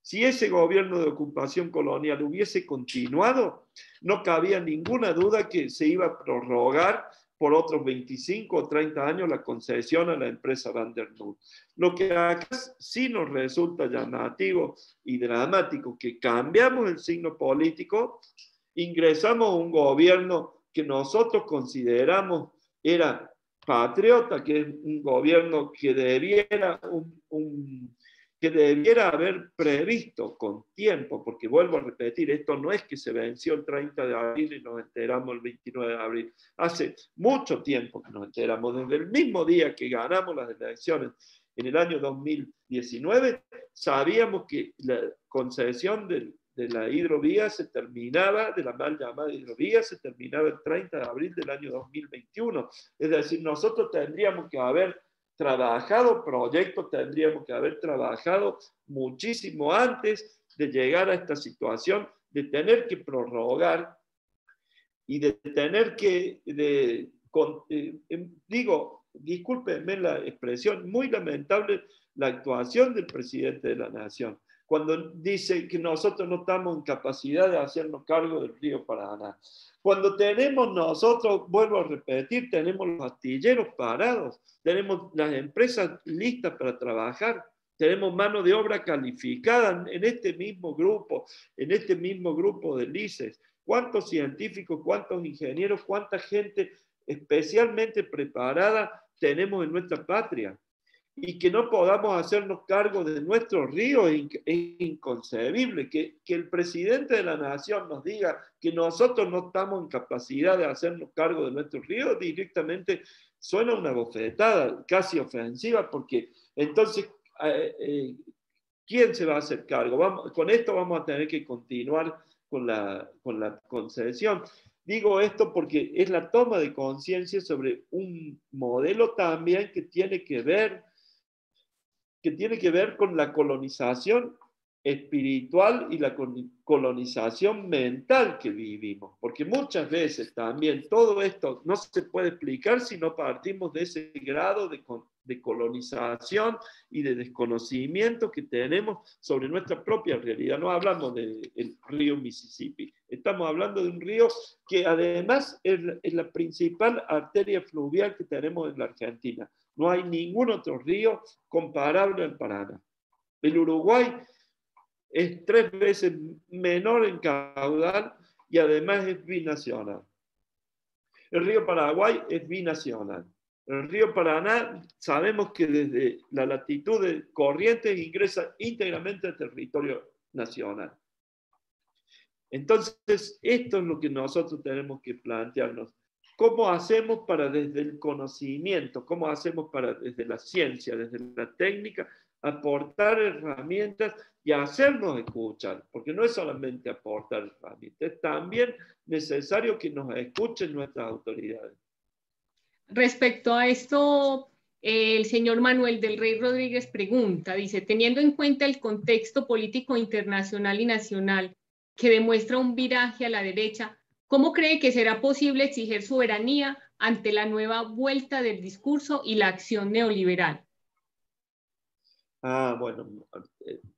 Si ese gobierno de ocupación colonial hubiese continuado, no cabía ninguna duda que se iba a prorrogar por otros 25 o 30 años la concesión a la empresa Vandernoot. Lo que acá sí nos resulta llamativo y dramático, que cambiamos el signo político, ingresamos a un gobierno que nosotros consideramos era patriota, que es un gobierno que debiera que debiera haber previsto con tiempo, porque vuelvo a repetir, esto no es que se venció el 30 de abril y nos enteramos el 29 de abril. Hace mucho tiempo que nos enteramos, desde el mismo día que ganamos las elecciones en el año 2019, sabíamos que la concesión de la hidrovía se terminaba, de la mal llamada hidrovía, se terminaba el 30 de abril del año 2021. Es decir, nosotros tendríamos que haber trabajado proyectos, tendríamos que haber trabajado muchísimo antes de llegar a esta situación, de tener que prorrogar y de tener que, digo, discúlpenme la expresión, muy lamentable la actuación del presidente de la Nación, cuando dice que nosotros no estamos en capacidad de hacernos cargo del río Paraná. Cuando tenemos nosotros, vuelvo a repetir, tenemos los astilleros parados, tenemos las empresas listas para trabajar, tenemos mano de obra calificada en este mismo grupo del ICES. ¿Cuántos científicos, cuántos ingenieros, cuánta gente especialmente preparada tenemos en nuestra patria? Y que no podamos hacernos cargo de nuestros ríos es inconcebible. Que el presidente de la Nación nos diga que nosotros no estamos en capacidad de hacernos cargo de nuestros ríos, directamente suena una bofetada casi ofensiva, porque entonces, ¿quién se va a hacer cargo? Con esto vamos a tener que continuar con la concesión. Digo esto porque es la toma de conciencia sobre un modelo también que tiene que ver con la colonización espiritual y la colonización mental que vivimos. Porque muchas veces también todo esto no se puede explicar si no partimos de ese grado de colonización y de desconocimiento que tenemos sobre nuestra propia realidad. No hablamos del río Mississippi, estamos hablando de un río que además es la principal arteria fluvial que tenemos en la Argentina. No hay ningún otro río comparable al Paraná. El Uruguay es 3 veces menor en caudal y además es binacional. El río Paraguay es binacional. El río Paraná sabemos que desde la latitud de Corrientes ingresa íntegramente al territorio nacional. Entonces, esto es lo que nosotros tenemos que plantearnos. ¿Cómo hacemos para desde el conocimiento, cómo hacemos para desde la ciencia, desde la técnica, aportar herramientas y hacernos escuchar? Porque no es solamente aportar herramientas, es también necesario que nos escuchen nuestras autoridades. Respecto a esto, el señor Manuel del Rey Rodríguez pregunta, dice, teniendo en cuenta el contexto político internacional y nacional que demuestra un viraje a la derecha, ¿cómo cree que será posible exigir soberanía ante la nueva vuelta del discurso y la acción neoliberal? Bueno,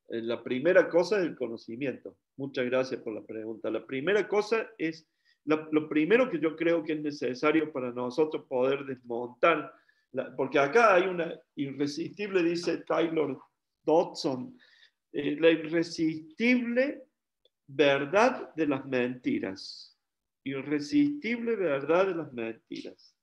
la primera cosa es el conocimiento. Muchas gracias por la pregunta. La primera cosa es, lo primero que yo creo que es necesario para nosotros poder desmontar, porque acá hay una irresistible, dice Taylor Dodson, la irresistible verdad de las mentiras. Irresistible verdad de las mentiras.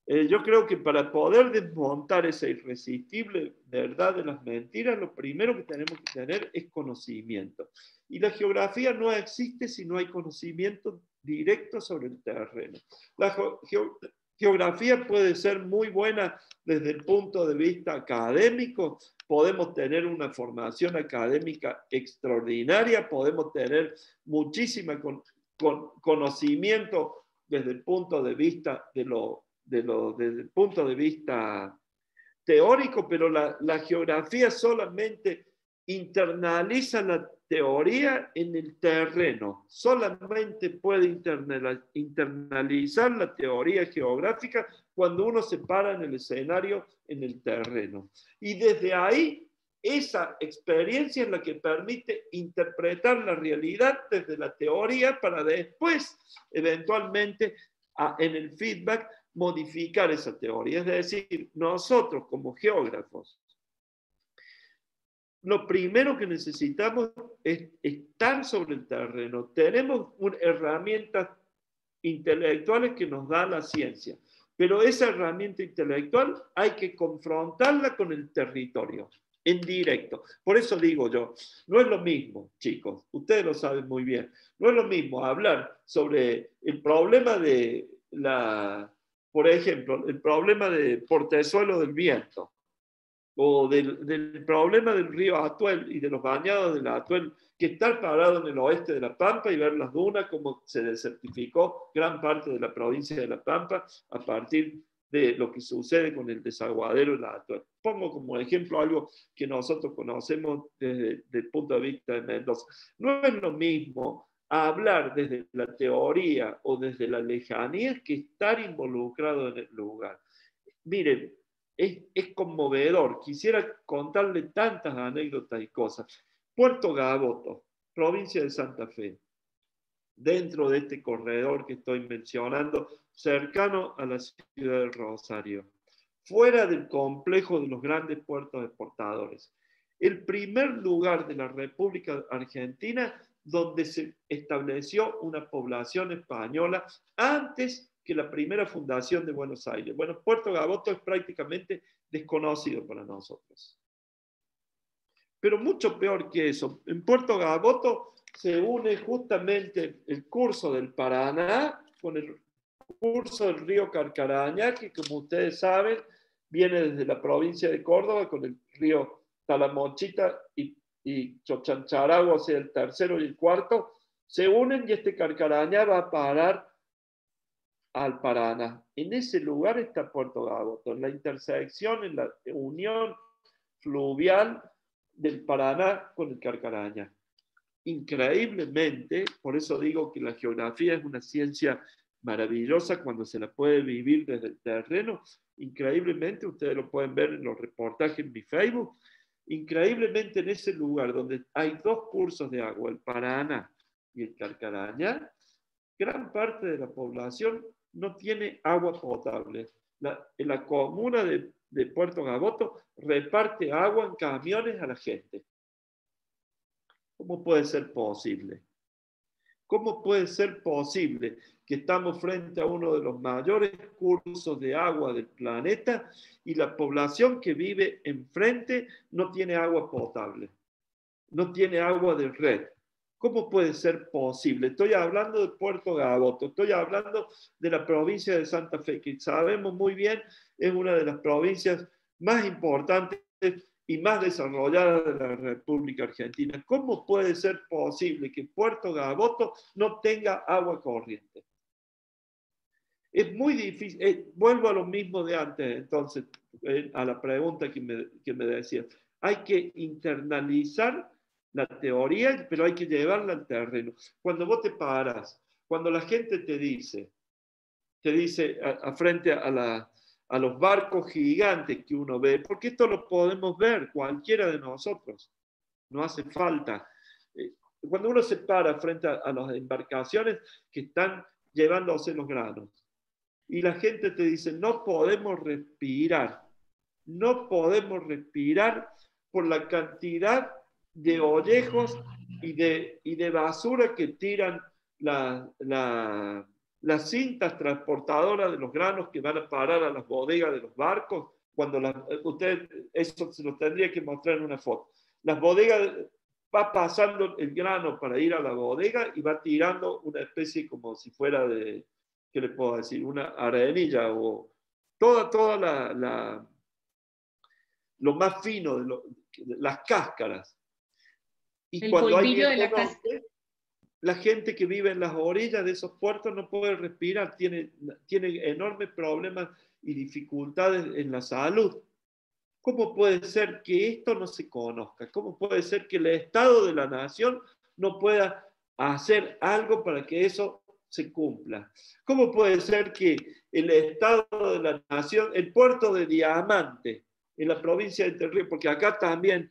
Yo creo que para poder desmontar esa irresistible verdad de las mentiras, lo primero que tenemos que tener es conocimiento. Y la geografía no existe si no hay conocimiento directo sobre el terreno. La geografía puede ser muy buena desde el punto de vista académico, podemos tener una formación académica extraordinaria, podemos tener muchísimo conocimiento desde el punto de vista desde el punto de vista teórico, pero la geografía solamente internaliza la teoría en el terreno. Solamente puede internalizar la teoría geográfica cuando uno se para en el escenario, en el terreno. Y desde ahí, esa experiencia es la que permite interpretar la realidad desde la teoría para después, eventualmente, en el feedback, modificar esa teoría. Es decir, nosotros como geógrafos, lo primero que necesitamos es estar sobre el terreno. Tenemos herramientas intelectuales que nos da la ciencia, pero esa herramienta intelectual hay que confrontarla con el territorio, en directo. Por eso digo yo, no es lo mismo, chicos, ustedes lo saben muy bien, no es lo mismo hablar sobre el problema de por ejemplo, el problema de portezuelo del viento, o del problema del río Atuel y de los bañados del Atuel, que estar parado en el oeste de La Pampa y ver las dunas, como se desertificó gran parte de la provincia de La Pampa a partir de lo que sucede con el desaguadero del Atuel. Pongo como ejemplo algo que nosotros conocemos desde el punto de vista de Mendoza. No es lo mismo hablar desde la teoría o desde la lejanía que estar involucrado en el lugar. Miren, es conmovedor. Quisiera contarle tantas anécdotas y cosas. Puerto Gaboto, provincia de Santa Fe, dentro de este corredor que estoy mencionando, cercano a la ciudad de Rosario, fuera del complejo de los grandes puertos exportadores. El primer lugar de la República Argentina donde se estableció una población española antes que la primera fundación de Buenos Aires. Bueno, Puerto Gaboto es prácticamente desconocido para nosotros. Pero mucho peor que eso, en Puerto Gaboto se une justamente el curso del Paraná con el curso del río Carcarañá, que como ustedes saben, viene desde la provincia de Córdoba con el río Talamonchita y Chochancharagua, o sea, el tercero y el cuarto, se unen y este Carcarañá va a parar al Paraná. En ese lugar está Puerto Gaboto, en la intersección, en la unión fluvial del Paraná con el Carcarañá. Increíblemente, por eso digo que la geografía es una ciencia maravillosa cuando se la puede vivir desde el terreno. Increíblemente, ustedes lo pueden ver en los reportajes en mi Facebook, increíblemente en ese lugar donde hay dos cursos de agua, el Paraná y el Carcarañá, gran parte de la población no tiene agua potable. La comuna de Puerto Gaboto reparte agua en camiones a la gente. ¿Cómo puede ser posible? ¿Cómo puede ser posible que estamos frente a uno de los mayores cursos de agua del planeta y la población que vive enfrente no tiene agua potable? No tiene agua de red. ¿Cómo puede ser posible? Estoy hablando de Puerto Gaboto, estoy hablando de la provincia de Santa Fe, que sabemos muy bien es una de las provincias más importantes y más desarrolladas de la República Argentina. ¿Cómo puede ser posible que Puerto Gaboto no tenga agua corriente? Es muy difícil. Vuelvo a lo mismo de antes, entonces, a la pregunta que me decía. Hay que internalizar la teoría, pero hay que llevarla al terreno. Cuando vos te paras, cuando la gente te dice frente a los barcos gigantes que uno ve, porque esto lo podemos ver cualquiera de nosotros, no hace falta. Cuando uno se para frente a las embarcaciones que están llevándose los granos, y la gente te dice, no podemos respirar por la cantidad de ollejos y de basura que tiran las cintas transportadoras de los granos que van a parar a las bodegas de los barcos. Cuando usted eso se lo tendría que mostrar en una foto. Las bodegas, va pasando el grano para ir a la bodega y va tirando una especie como si fuera de, ¿qué le puedo decir? Una arenilla o toda lo más fino de las cáscaras. Y el cuando hay polvillo de la viento norte, la gente que vive en las orillas de esos puertos no puede respirar, tiene enormes problemas y dificultades en la salud. ¿Cómo puede ser que esto no se conozca? ¿Cómo puede ser que el Estado de la Nación no pueda hacer algo para que eso se cumpla? ¿Cómo puede ser que el Estado de la Nación, el puerto de Diamante, en la provincia de Entre Ríos, porque acá también,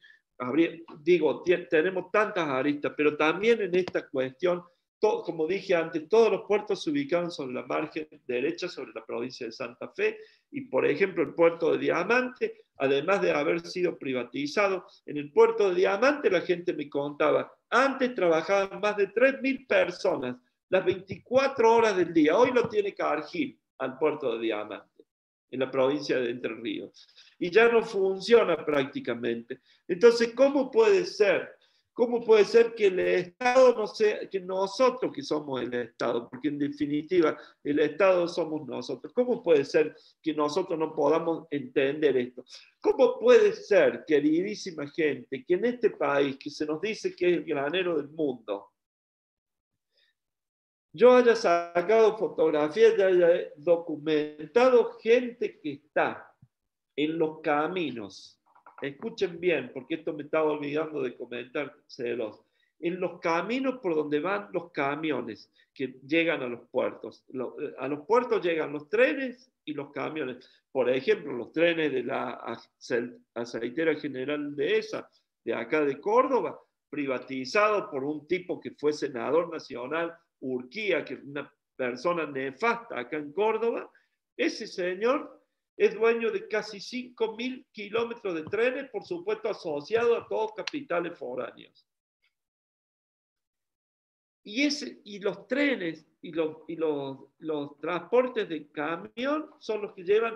tenemos tantas aristas, pero también en esta cuestión como dije antes, todos los puertos se ubicaban sobre la margen derecha, sobre la provincia de Santa Fe, y por ejemplo el puerto de Diamante, además de haber sido privatizado, en el puerto de Diamante la gente me contaba, antes trabajaban más de 3.000 personas, las 24 horas del día, hoy lo tiene Cargill al puerto de Diamante, en la provincia de Entre Ríos, y ya no funciona prácticamente. Entonces, ¿cómo puede ser? ¿Cómo puede ser que el Estado no sea, que nosotros que somos el Estado, porque en definitiva el Estado somos nosotros, cómo puede ser que nosotros no podamos entender esto? ¿Cómo puede ser, queridísima gente, que en este país que se nos dice que es el granero del mundo, yo haya sacado fotografías y haya documentado gente que está en los caminos? Escuchen bien, porque esto me estaba olvidando de comentárselos. En los caminos por donde van los camiones que llegan a los puertos. A los puertos llegan los trenes y los camiones. Por ejemplo, los trenes de la aceitera general de esa, de acá de Córdoba, privatizado por un tipo que fue senador nacional, Urquía, que es una persona nefasta acá en Córdoba. Ese señor es dueño de casi 5.000 kilómetros de trenes, por supuesto asociado a todos capitales foráneos. Y los trenes y los transportes de camión son los que llevan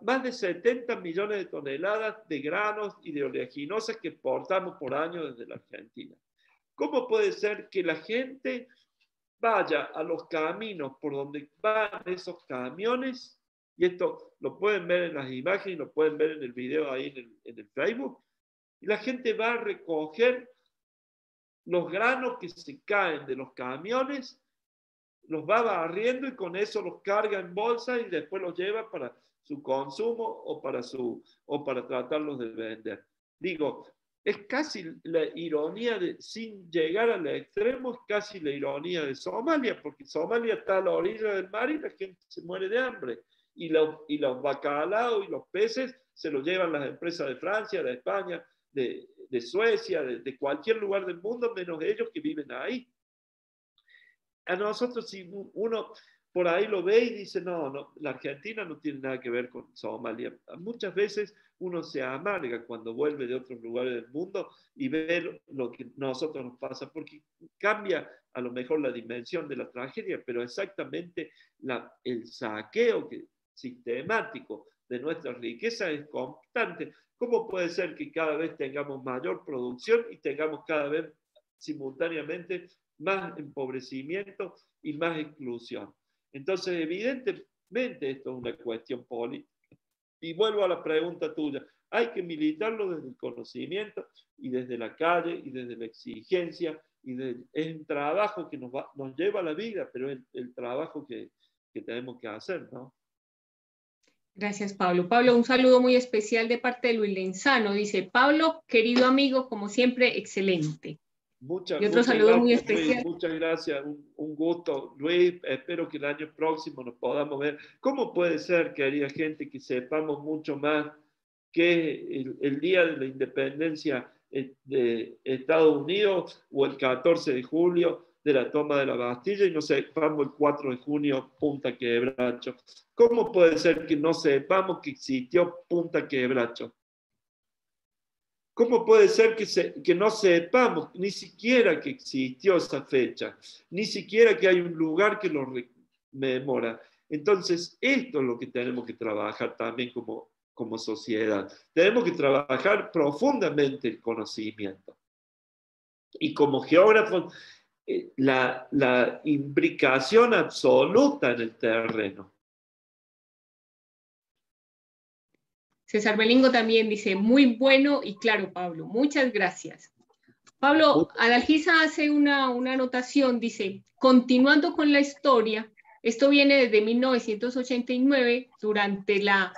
más de 70 millones de toneladas de granos y de oleaginosas que exportamos por año desde la Argentina. ¿Cómo puede ser que la gente vaya a los caminos por donde van esos camiones? Y esto lo pueden ver en las imágenes, lo pueden ver en el video ahí en el Facebook. Y la gente va a recoger los granos que se caen de los camiones, los va barriendo y con eso los carga en bolsa y después los lleva para su consumo o para tratarlos de vender. Digo, es casi la ironía sin llegar al extremo, es casi la ironía de Somalia, porque Somalia está a la orilla del mar y la gente se muere de hambre. Y los bacalaos y los peces se los llevan las empresas de Francia, de España, de Suecia, de cualquier lugar del mundo, menos ellos que viven ahí. A nosotros, si uno por ahí lo ve y dice, no, la Argentina no tiene nada que ver con Somalia. Muchas veces uno se amarga cuando vuelve de otros lugares del mundo y ve lo que a nosotros nos pasa, porque cambia a lo mejor la dimensión de la tragedia, pero exactamente el saqueo sistemático de nuestra riqueza es constante. ¿Cómo puede ser que cada vez tengamos mayor producción y tengamos cada vez simultáneamente más empobrecimiento y más exclusión? Entonces, evidentemente, esto es una cuestión política. Y vuelvo a la pregunta tuya. Hay que militarlo desde el conocimiento y desde la calle y desde la exigencia. Es un trabajo que nos lleva a la vida, pero es el trabajo que tenemos que hacer, ¿no? Gracias, Pablo. Pablo, un saludo muy especial de parte de Luis Lenzano. Dice, Pablo, querido amigo, como siempre, excelente. Y otro saludo muy especial. Luis, muchas gracias, un gusto. Luis, espero que el año próximo nos podamos ver. ¿Cómo puede ser, querida gente, que sepamos mucho más que el día de la independencia de Estados Unidos o el 14 de julio de la toma de la Bastilla y no sepamos el 4 de junio Punta Quebracho? ¿Cómo puede ser que no sepamos que existió Punta Quebracho? ¿Cómo puede ser que no sepamos ni siquiera que existió esa fecha? Ni siquiera que hay un lugar que lo rememora. Entonces, esto es lo que tenemos que trabajar también como sociedad. Tenemos que trabajar profundamente el conocimiento. Y como geógrafos, la imbricación absoluta en el terreno. César Belingo también dice, muy bueno y claro, Pablo. Muchas gracias. Pablo, Adalgisa hace una anotación, dice, continuando con la historia, esto viene desde 1989, durante la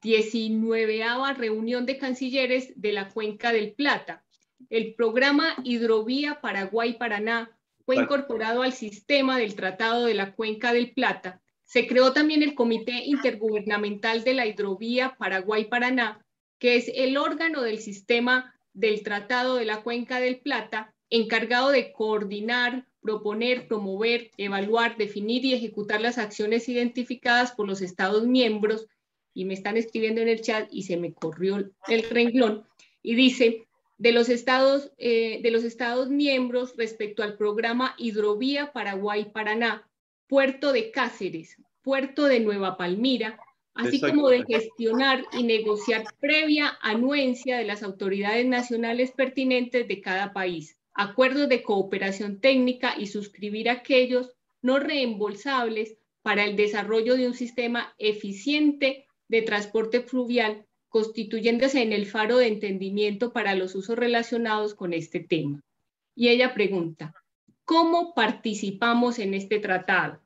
19ª reunión de cancilleres de la Cuenca del Plata. El programa Hidrovía Paraguay-Paraná fue incorporado al sistema del Tratado de la Cuenca del Plata. Se creó también el Comité Intergubernamental de la Hidrovía Paraguay-Paraná, que es el órgano del sistema del Tratado de la Cuenca del Plata, encargado de coordinar, proponer, promover, evaluar, definir y ejecutar las acciones identificadas por los Estados miembros, y me están escribiendo en el chat y se me corrió el renglón, y dice, de los Estados miembros respecto al programa Hidrovía Paraguay-Paraná, Puerto de Cáceres, Puerto de Nueva Palmira, así como de gestionar y negociar previa anuencia de las autoridades nacionales pertinentes de cada país, acuerdos de cooperación técnica y suscribir aquellos no reembolsables para el desarrollo de un sistema eficiente de transporte fluvial, constituyéndose en el faro de entendimiento para los usos relacionados con este tema. Y ella pregunta, ¿cómo participamos en este tratado?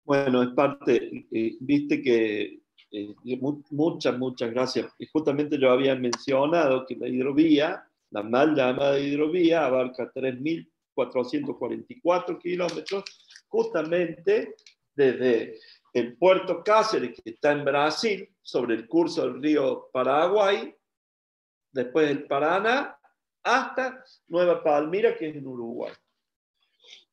Bueno, es parte, viste que muchas gracias. Y justamente yo había mencionado que la hidrovía, la mal llamada hidrovía, abarca 3.444 kilómetros, justamente desde el puerto Cáceres, que está en Brasil, sobre el curso del río Paraguay, después del Paraná, hasta Nueva Palmira, que es en Uruguay.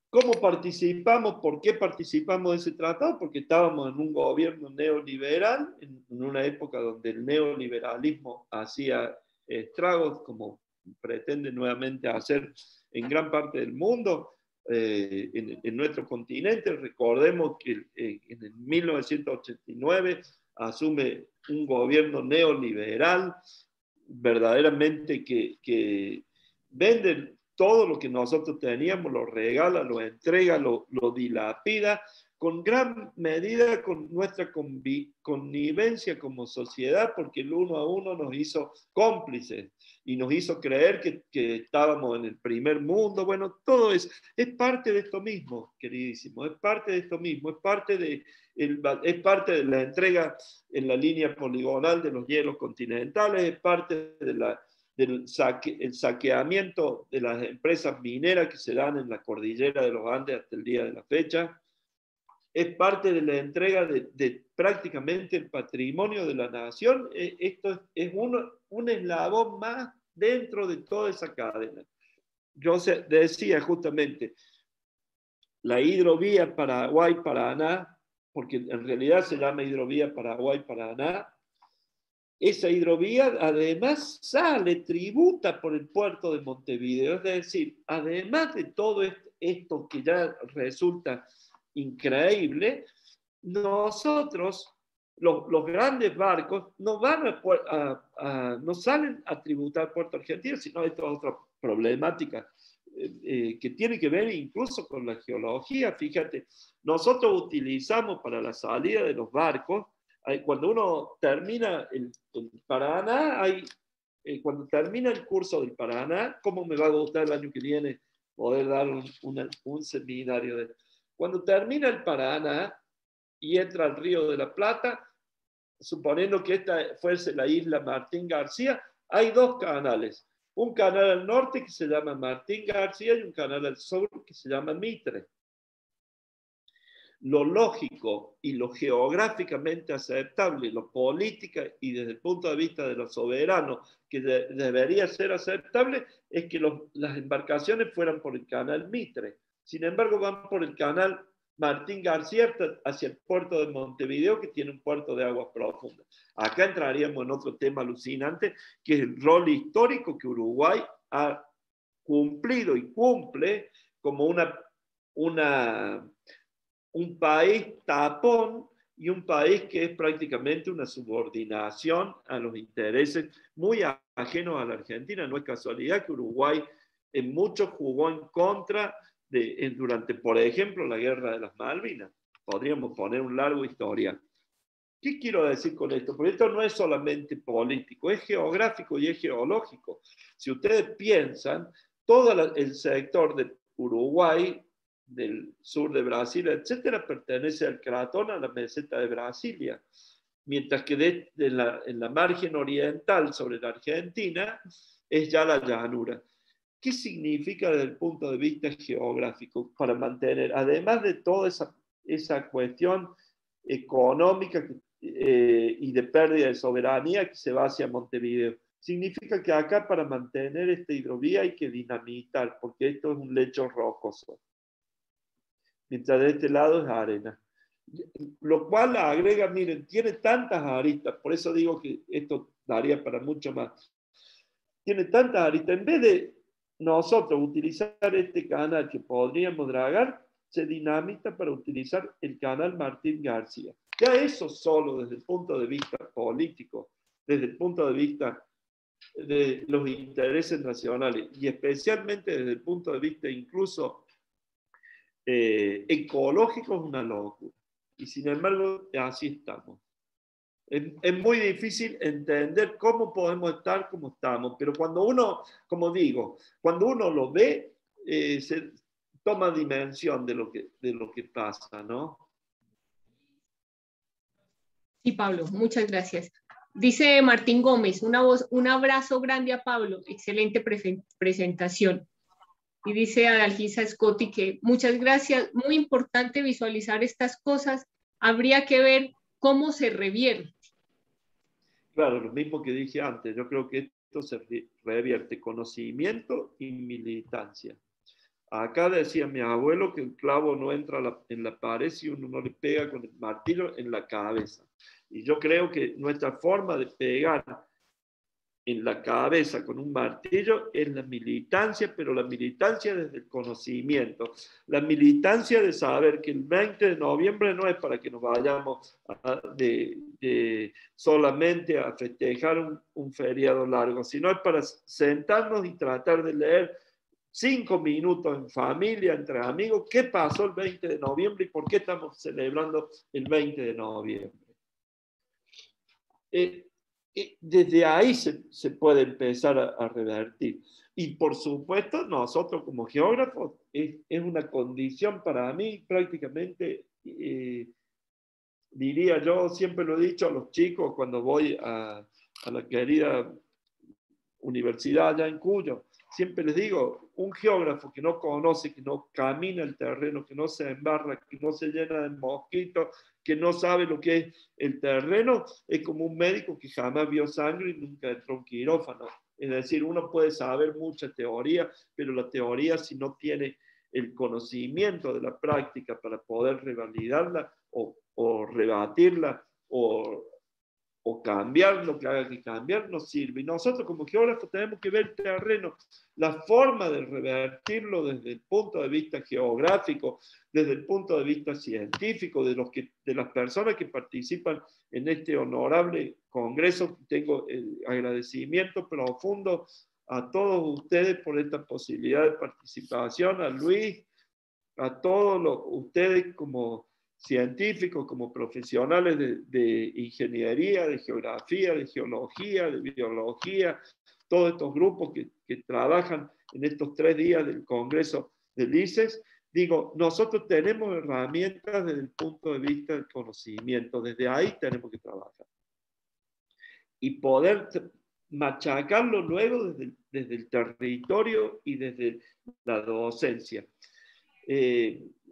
¿Cómo participamos? ¿Por qué participamos de ese tratado? Porque estábamos en un gobierno neoliberal, en una época donde el neoliberalismo hacía estragos, como pretende nuevamente hacer en gran parte del mundo, en nuestro continente. Recordemos que en el 1989 asume un gobierno neoliberal, verdaderamente que vende todo lo que nosotros teníamos, lo regala, lo entrega, lo dilapida, con gran medida con nuestra connivencia como sociedad, porque el uno a uno nos hizo cómplices y nos hizo creer que estábamos en el primer mundo. Bueno, todo es parte de esto mismo, queridísimo, es parte de esto mismo, es parte de la entrega en la línea poligonal de los hielos continentales, es parte de el saqueamiento de las empresas mineras que se dan en la cordillera de los Andes hasta el día de la fecha. Es parte de la entrega de prácticamente el patrimonio de la nación. Esto es un eslabón más dentro de toda esa cadena. Yo decía justamente, la hidrovía Paraguay-Paraná, porque en realidad se llama hidrovía Paraguay-Paraná, esa hidrovía además tributa por el puerto de Montevideo. Es decir, además de todo esto que ya resulta increíble, nosotros, los grandes barcos, no salen a tributar Puerto Argentino, sino esta otra problemática que tiene que ver incluso con la geología. Fíjate, nosotros utilizamos para la salida de los barcos, cuando uno termina el Paraná, cuando termina el curso del Paraná, ¿cómo me va a gustar el año que viene poder dar un seminario? Cuando termina el Paraná y entra al Río de la Plata, suponiendo que esta fuese la isla Martín García, hay dos canales. Un canal al norte que se llama Martín García y un canal al sur que se llama Mitre. Lo lógico y lo geográficamente aceptable, lo política y desde el punto de vista de los soberanos que debería ser aceptable, es que las embarcaciones fueran por el canal Mitre. Sin embargo, van por el canal Martín García hacia el puerto de Montevideo, que tiene un puerto de aguas profundas. Acá entraríamos en otro tema alucinante, que es el rol histórico que Uruguay ha cumplido y cumple como un país tapón y un país que es prácticamente una subordinación a los intereses muy ajenos a la Argentina. No es casualidad que Uruguay en mucho jugó en contra durante, por ejemplo, la Guerra de las Malvinas. Podríamos poner un largo historial. ¿Qué quiero decir con esto? Porque esto no es solamente político, es geográfico y es geológico. Si ustedes piensan, todo el sector de Uruguay, del sur de Brasil, etcétera, pertenece al cratón, a la meseta de Brasilia, mientras que en la margen oriental sobre la Argentina es ya la llanura. ¿Qué significa desde el punto de vista geográfico para mantener, además de toda esa cuestión económica y de pérdida de soberanía que se va hacia Montevideo? Significa que acá para mantener esta hidrovía hay que dinamitar, porque esto es un lecho rocoso. mientras de este lado es arena. Lo cual agrega, miren, tiene tantas aristas, por eso digo que esto daría para mucho más. Tiene tantas aristas, en vez de nosotros utilizar este canal que podríamos dragar, se dinamita para utilizar el canal Martín García. Ya eso solo desde el punto de vista político, desde el punto de vista de los intereses nacionales y especialmente desde el punto de vista incluso ecológico es una locura. Y sin embargo, así estamos. Es muy difícil entender cómo podemos estar como estamos, pero cuando uno, como digo, cuando uno lo ve, se toma dimensión de lo que pasa, ¿no? Sí, Pablo, muchas gracias. Dice Martín Gómez, un abrazo grande a Pablo, excelente presentación. Y dice Adalgisa Scotti que muchas gracias, muy importante visualizar estas cosas, habría que ver cómo se revierte. Claro, lo mismo que dije antes, yo creo que esto se revierte conocimiento y militancia. Acá decía mi abuelo que el clavo no entra en la pared si uno no le pega con el martillo en la cabeza. Y yo creo que nuestra forma de pegar en la cabeza con un martillo es la militancia, pero la militancia desde el conocimiento. La militancia de saber que el 20 de noviembre no es para que nos vayamos solamente a festejar un feriado largo, sino es para sentarnos y tratar de leer 5 minutos en familia, entre amigos, qué pasó el 20 de noviembre y por qué estamos celebrando el 20 de noviembre. Desde ahí se puede empezar a revertir. Y por supuesto, nosotros como geógrafos, es una condición para mí prácticamente, diría yo, siempre lo he dicho a los chicos cuando voy a la querida universidad allá en Cuyo, siempre les digo, un geógrafo que no conoce, que no camina el terreno, que no se embarra, que no se llena de mosquitos, que no sabe lo que es el terreno, es como un médico que jamás vio sangre y nunca entró a un quirófano. Es decir, uno puede saber mucha teoría, pero la teoría si no tiene el conocimiento de la práctica para poder revalidarla o rebatirla o cambiar lo que haga que cambiar, nos sirve. Y nosotros como geógrafos tenemos que ver el terreno, la forma de revertirlo desde el punto de vista geográfico, desde el punto de vista científico, de las personas que participan en este honorable congreso. Tengo el agradecimiento profundo a todos ustedes por esta posibilidad de participación, a Luis, a todos ustedes como científicos, como profesionales de ingeniería, de geografía, de geología, de biología, todos estos grupos que trabajan en estos 3 días del Congreso del ICES, digo, nosotros tenemos herramientas desde el punto de vista del conocimiento, desde ahí tenemos que trabajar. Y poder machacarlo luego desde el territorio y desde la docencia.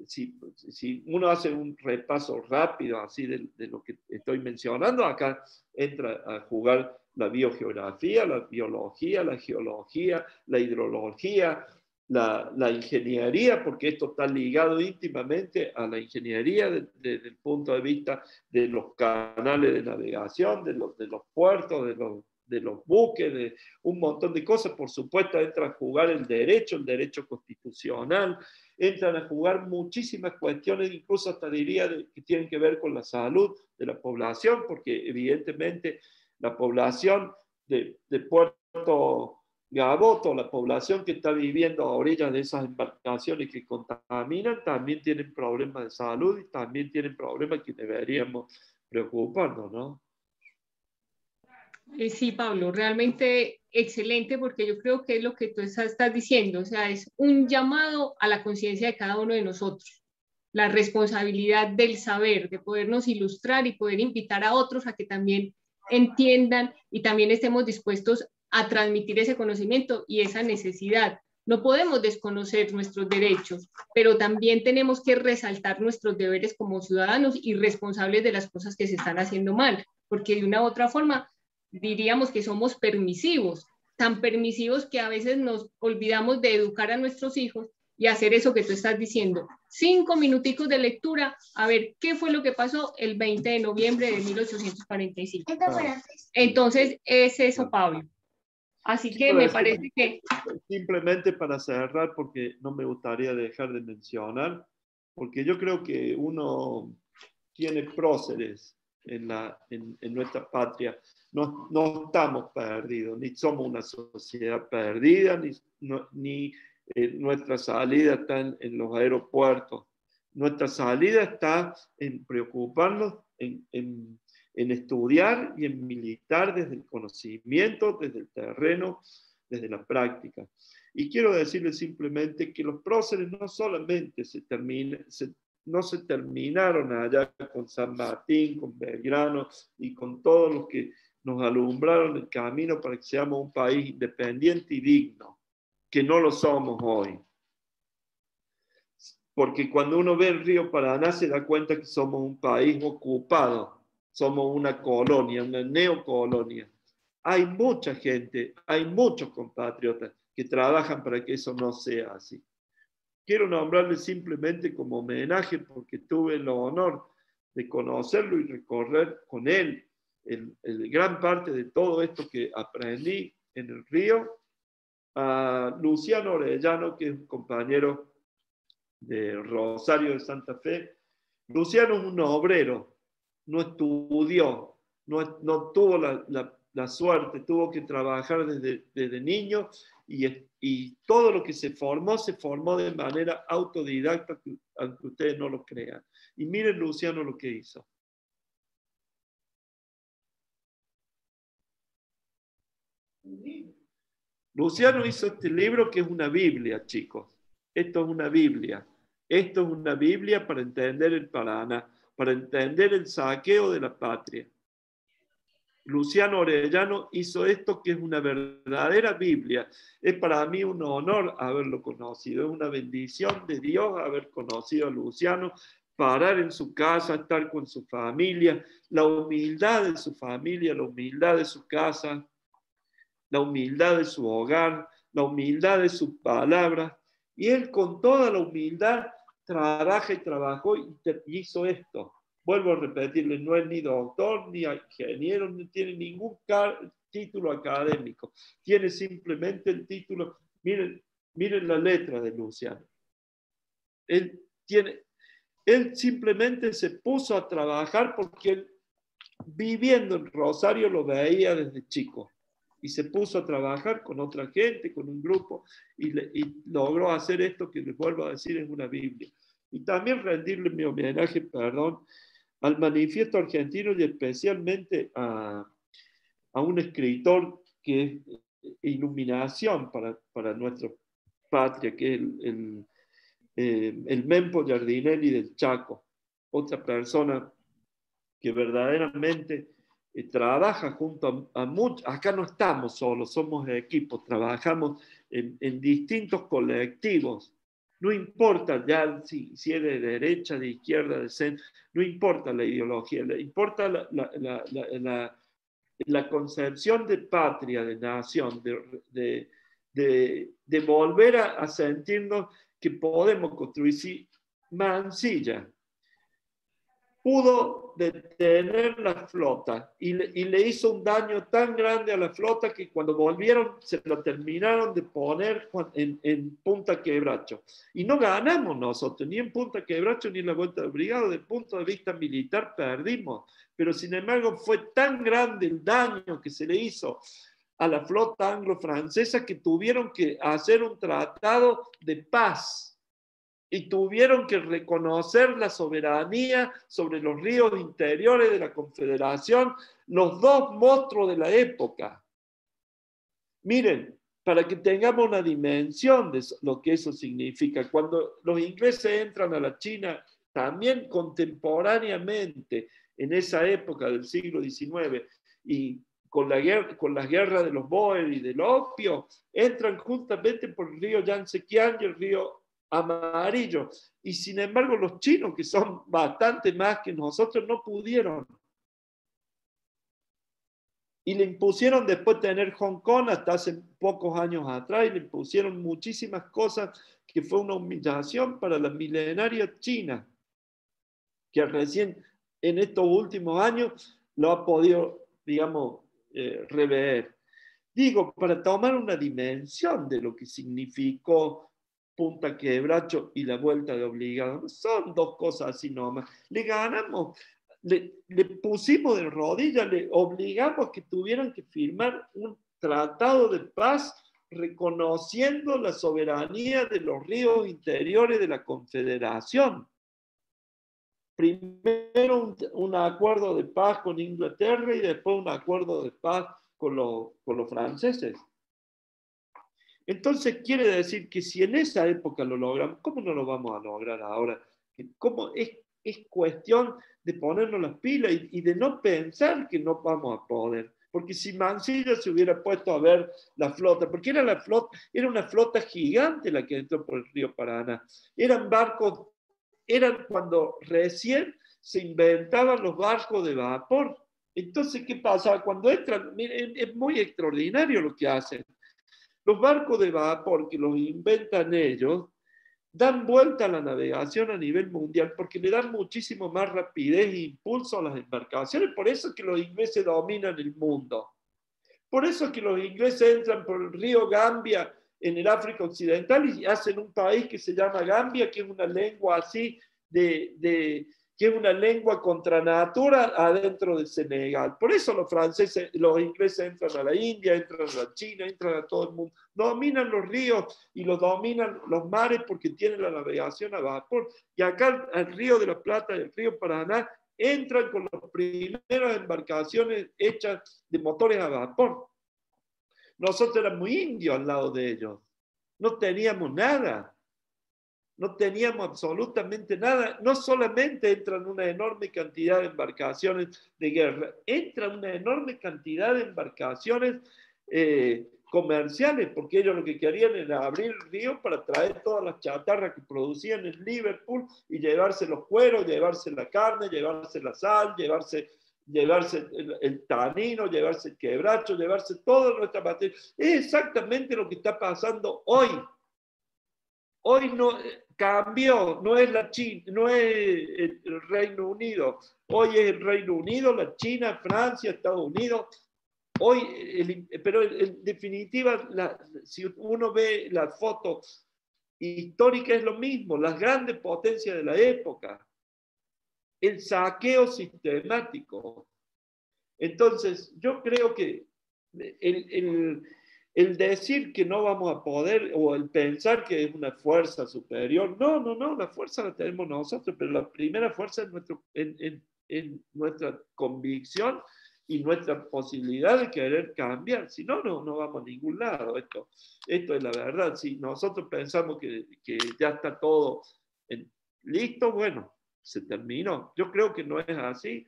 Si uno hace un repaso rápido así de lo que estoy mencionando, acá entra a jugar la biogeografía, la biología, la geología, la hidrología, la ingeniería, porque esto está ligado íntimamente a la ingeniería desde el punto de vista de los canales de navegación, de los puertos, de los buques, de un montón de cosas. Por supuesto, entra a jugar el derecho constitucional, entran a jugar muchísimas cuestiones, incluso hasta diría que tienen que ver con la salud de la población, porque evidentemente la población de Puerto Gaboto, la población que está viviendo a orillas de esas embarcaciones que contaminan, también tienen problemas de salud y también tienen problemas que deberíamos preocuparnos, ¿no? Sí, Pablo, realmente excelente porque yo creo que es lo que tú estás diciendo, o sea, es un llamado a la conciencia de cada uno de nosotros, la responsabilidad del saber, de podernos ilustrar y poder invitar a otros a que también entiendan y también estemos dispuestos a transmitir ese conocimiento y esa necesidad. No podemos desconocer nuestros derechos, pero también tenemos que resaltar nuestros deberes como ciudadanos y responsables de las cosas que se están haciendo mal, porque de una u otra forma diríamos que somos permisivos, tan permisivos que a veces nos olvidamos de educar a nuestros hijos y hacer eso que tú estás diciendo. 5 minuticos de lectura, a ver qué fue lo que pasó el 20 de noviembre de 1845. Entonces, es eso, Pablo. Así que me parece que... Simplemente para cerrar, porque no me gustaría dejar de mencionar, porque yo creo que uno tiene próceres en nuestra patria. No estamos perdidos, ni somos una sociedad perdida, ni nuestra salida está en los aeropuertos. Nuestra salida está en preocuparnos, en estudiar y en militar desde el conocimiento, desde el terreno, desde la práctica. Y quiero decirles simplemente que los próceres no solamente no se terminaron allá con San Martín, con Belgrano y con todos los que nos alumbraron el camino para que seamos un país independiente y digno, que no lo somos hoy. Porque cuando uno ve el río Paraná se da cuenta que somos un país ocupado, somos una colonia, una neocolonia. Hay mucha gente, hay muchos compatriotas que trabajan para que eso no sea así. Quiero nombrarle simplemente como homenaje porque tuve el honor de conocerlo y recorrer con él gran parte de todo esto que aprendí en el río, a Luciano Orellano, que es un compañero de Rosario de Santa Fe. Luciano es un obrero, no estudió, no tuvo la suerte, tuvo que trabajar desde niño y todo lo que se formó de manera autodidacta, aunque ustedes no lo crean. Y miren Luciano lo que hizo. Luciano hizo este libro que es una Biblia, chicos. Esto es una Biblia. Esto es una Biblia para entender el Paraná, para entender el saqueo de la patria. Luciano Orellano hizo esto que es una verdadera Biblia. Es para mí un honor haberlo conocido, es una bendición de Dios haber conocido a Luciano, parar en su casa, estar con su familia, la humildad de su familia, la humildad de su casa, la humildad de su hogar, la humildad de sus palabras. Y él con toda la humildad trabaja y trabajó y hizo esto. Vuelvo a repetirle, no es ni doctor, ni ingeniero, no tiene ningún título académico. Tiene simplemente el título, miren la letra de Luciano. Él simplemente se puso a trabajar porque él, viviendo en Rosario, lo veía desde chico. Y se puso a trabajar con otra gente, con un grupo, y logró hacer esto que les vuelvo a decir es una Biblia. Y también rendirle mi homenaje, perdón, al Manifiesto Argentino y especialmente a un escritor que es iluminación para nuestra patria, que es el Mempo Giardinelli del Chaco, otra persona que verdaderamente trabaja junto a muchos. Acá no estamos solos, somos equipos, trabajamos en distintos colectivos. No importa ya si es de derecha, de izquierda, de centro, no importa la ideología, importa la concepción de patria, de nación, de volver a sentirnos que podemos construir. Si Mansilla pudo detener la flota y le hizo un daño tan grande a la flota que cuando volvieron se lo terminaron de poner en Punta Quebracho. Y no ganamos nosotros, ni en Punta Quebracho ni en la Vuelta del Brigado. Desde el punto de vista militar perdimos, pero sin embargo fue tan grande el daño que se le hizo a la flota anglo-francesa que tuvieron que hacer un tratado de paz y tuvieron que reconocer la soberanía sobre los ríos interiores de la Confederación, los dos monstruos de la época. Miren, para que tengamos una dimensión de lo que eso significa, cuando los ingleses entran a la China, también contemporáneamente, en esa época del siglo XIX, y con las guerras de los Boer y del opio, entran justamente por el río Yangtze-Kiang y el río Amarillo. Y sin embargo, los chinos, que son bastante más que nosotros, no pudieron. Y le impusieron después tener Hong Kong hasta hace pocos años atrás, y le impusieron muchísimas cosas que fue una humillación para la milenaria China, que recién en estos últimos años lo ha podido, digamos, rever. Digo, para tomar una dimensión de lo que significó Punta Quebracho y la vuelta de Obligado. No son dos cosas así nomás. Le ganamos, le pusimos de rodillas, le obligamos a que tuvieran que firmar un tratado de paz reconociendo la soberanía de los ríos interiores de la Confederación. Primero un acuerdo de paz con Inglaterra y después un acuerdo de paz con los franceses. Entonces quiere decir que si en esa época lo logramos, ¿cómo no lo vamos a lograr ahora? ¿Cómo es cuestión de ponernos las pilas y de no pensar que no vamos a poder? Porque si Mansilla se hubiera puesto a ver la flota, porque era una flota gigante la que entró por el río Paraná. Eran barcos, eran cuando recién se inventaban los barcos de vapor. Entonces, ¿qué pasa? Cuando entran, miren, es muy extraordinario lo que hacen. Los barcos de vapor que los inventan ellos dan vuelta a la navegación a nivel mundial porque le dan muchísimo más rapidez e impulso a las embarcaciones. Por eso es que los ingleses dominan el mundo. Por eso es que los ingleses entran por el río Gambia en el África Occidental y hacen un país que se llama Gambia, que es una lengua así que es una lengua contra natura adentro del Senegal. Por eso los ingleses entran a la India, entran a la China, entran a todo el mundo. Dominan los ríos y los dominan los mares porque tienen la navegación a vapor. Y acá el río de la Plata y el río Paraná entran con las primeras embarcaciones hechas de motores a vapor. Nosotros éramos muy indios al lado de ellos. No teníamos nada. No teníamos absolutamente nada. No solamente entran una enorme cantidad de embarcaciones de guerra, entran una enorme cantidad de embarcaciones comerciales, porque ellos lo que querían era abrir el río para traer todas las chatarras que producían en Liverpool y llevarse los cueros, llevarse la carne, llevarse la sal, llevarse el tanino, llevarse el quebracho, llevarse toda nuestra materia. Es exactamente lo que está pasando hoy. Hoy no cambió, no es la China, no es el Reino Unido. Hoy es el Reino Unido, la China, Francia, Estados Unidos. Hoy, pero en definitiva, si uno ve la foto histórica es lo mismo, las grandes potencias de la época, el saqueo sistemático. Entonces, yo creo que el decir que no vamos a poder o el pensar que es una fuerza superior, no, la fuerza la tenemos nosotros, pero la primera fuerza es en nuestra convicción y nuestra posibilidad de querer cambiar. Si no, no vamos a ningún lado. Esto es la verdad. Si nosotros pensamos que ya está todo listo, bueno, se terminó. Yo creo que no es así.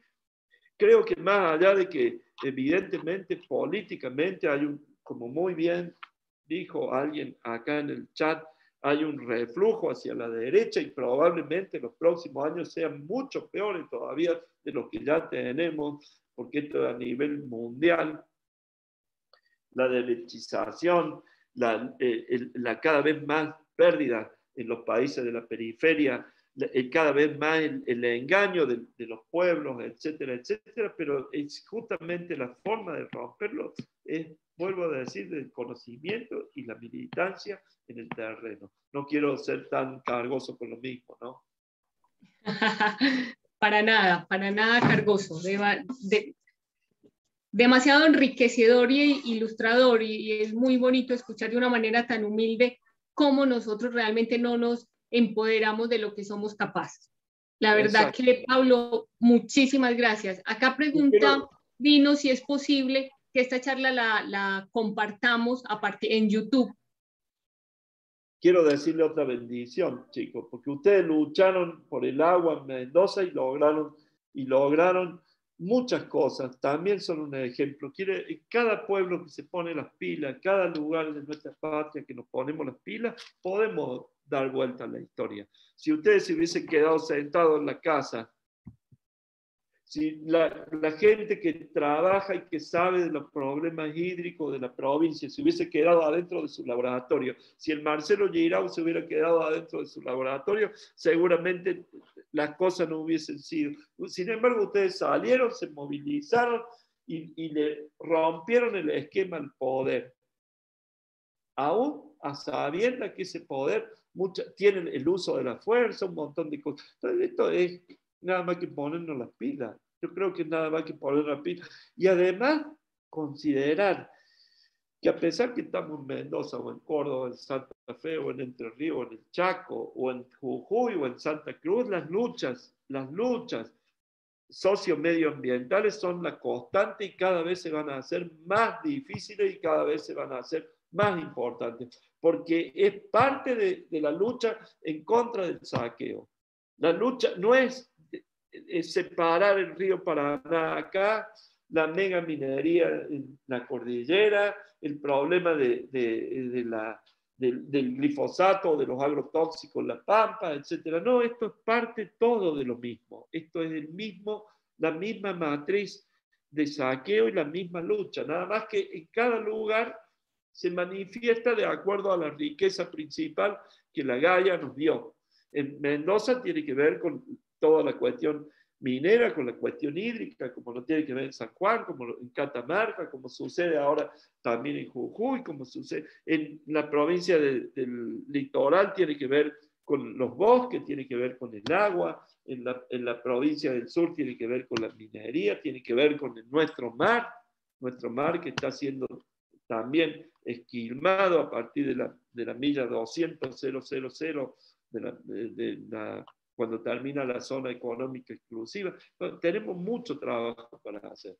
Creo que más allá de que evidentemente políticamente hay como muy bien dijo alguien acá en el chat, hay un reflujo hacia la derecha y probablemente los próximos años sean mucho peores todavía de los que ya tenemos, porque esto a nivel mundial, la derechización, la cada vez más pérdida en los países de la periferia, cada vez más el engaño de los pueblos, etcétera, etcétera, pero es justamente la forma de romperlo, vuelvo a decir, del conocimiento y la militancia en el terreno. No quiero ser tan cargoso con lo mismo, ¿no? Para nada cargoso. Demasiado enriquecedor y ilustrador, y es muy bonito escuchar de una manera tan humilde cómo nosotros realmente no nos empoderamos de lo que somos capaces. La verdad que, Pablo, muchísimas gracias. Acá pregunta Dino si es posible que esta charla la compartamos aparte en YouTube. Quiero decirle otra bendición, chicos, porque ustedes lucharon por el agua en Mendoza y lograron muchas cosas. También son un ejemplo. Cada pueblo que se pone las pilas, cada lugar de nuestra patria que nos ponemos las pilas, podemos dar vuelta a la historia. Si ustedes se hubiesen quedado sentados en la casa, Si la gente que trabaja y que sabe de los problemas hídricos de la provincia se hubiese quedado adentro de su laboratorio, si el Marcelo Geirao se hubiera quedado adentro de su laboratorio, seguramente las cosas no hubiesen sido. Sin embargo, ustedes salieron, se movilizaron y le rompieron el esquema al poder. Aún a sabiendas que ese poder tienen el uso de la fuerza, un montón de cosas. Entonces, esto es nada más que ponernos las pilas. Yo creo que nada más que ponernos las pilas. Y además, considerar que a pesar que estamos en Mendoza, o en Córdoba, en Santa Fe, o en Entre Ríos, o en el Chaco, o en Jujuy, o en Santa Cruz, las luchas sociomedioambientales son la constante y cada vez se van a hacer más difíciles y cada vez se van a hacer más importantes, porque es parte de la lucha en contra del saqueo. La lucha no es separar el río Paraná acá, la mega minería en la cordillera, el problema del glifosato, de los agrotóxicos, la pampa, etc. No, esto es parte todo de lo mismo. Esto es la misma matriz de saqueo y la misma lucha. Nada más que en cada lugar se manifiesta de acuerdo a la riqueza principal que la Gaia nos dio. En Mendoza tiene que ver con toda la cuestión minera, con la cuestión hídrica, como lo tiene que ver en San Juan, como en Catamarca, como sucede ahora también en Jujuy, como sucede en la provincia del litoral, tiene que ver con los bosques, tiene que ver con el agua, en la provincia del sur tiene que ver con la minería, tiene que ver con nuestro mar que está siendo también esquilmado a partir de la milla 200.000 cuando termina la zona económica exclusiva. Entonces, tenemos mucho trabajo para hacer.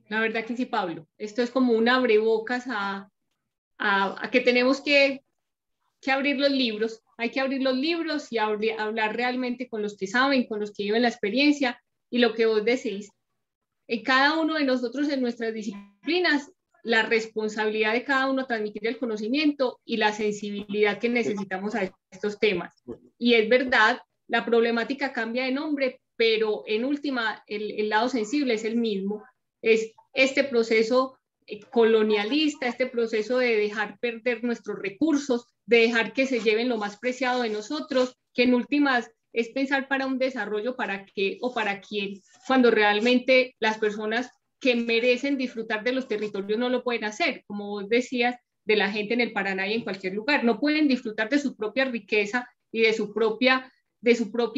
La verdad que sí, Pablo. Esto es como un abrebocas a que tenemos que abrir los libros. Hay que abrir los libros y hablar realmente con los que saben, con los que viven la experiencia. Y lo que vos decís, en cada uno de nosotros, en nuestras disciplinas, la responsabilidad de cada uno transmitir el conocimiento y la sensibilidad que necesitamos a estos temas. Y es verdad, la problemática cambia de nombre, pero en última, el lado sensible es el mismo. Es este proceso colonialista, este proceso de dejar perder nuestros recursos, de dejar que se lleven lo más preciado de nosotros, que en últimas es pensar para un desarrollo, para qué o para quién, cuando realmente las personas que merecen disfrutar de los territorios no lo pueden hacer, como vos decías, de la gente en el Paraná y en cualquier lugar, no pueden disfrutar de su propia riqueza y de su propia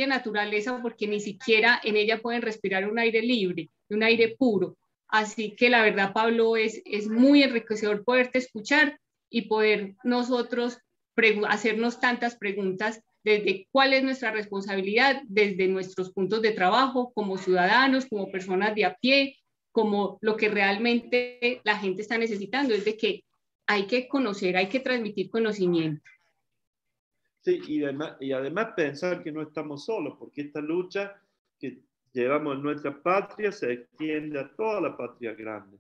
naturaleza, porque ni siquiera en ella pueden respirar un aire libre, un aire puro. Así que la verdad, Pablo, es muy enriquecedor poderte escuchar y poder nosotros hacernos tantas preguntas desde cuál es nuestra responsabilidad, desde nuestros puntos de trabajo, como ciudadanos, como personas de a pie, como lo que realmente la gente está necesitando, es de que hay que conocer, hay que transmitir conocimiento. Sí, y además pensar que no estamos solos, porque esta lucha que llevamos en nuestra patria se extiende a toda la patria grande.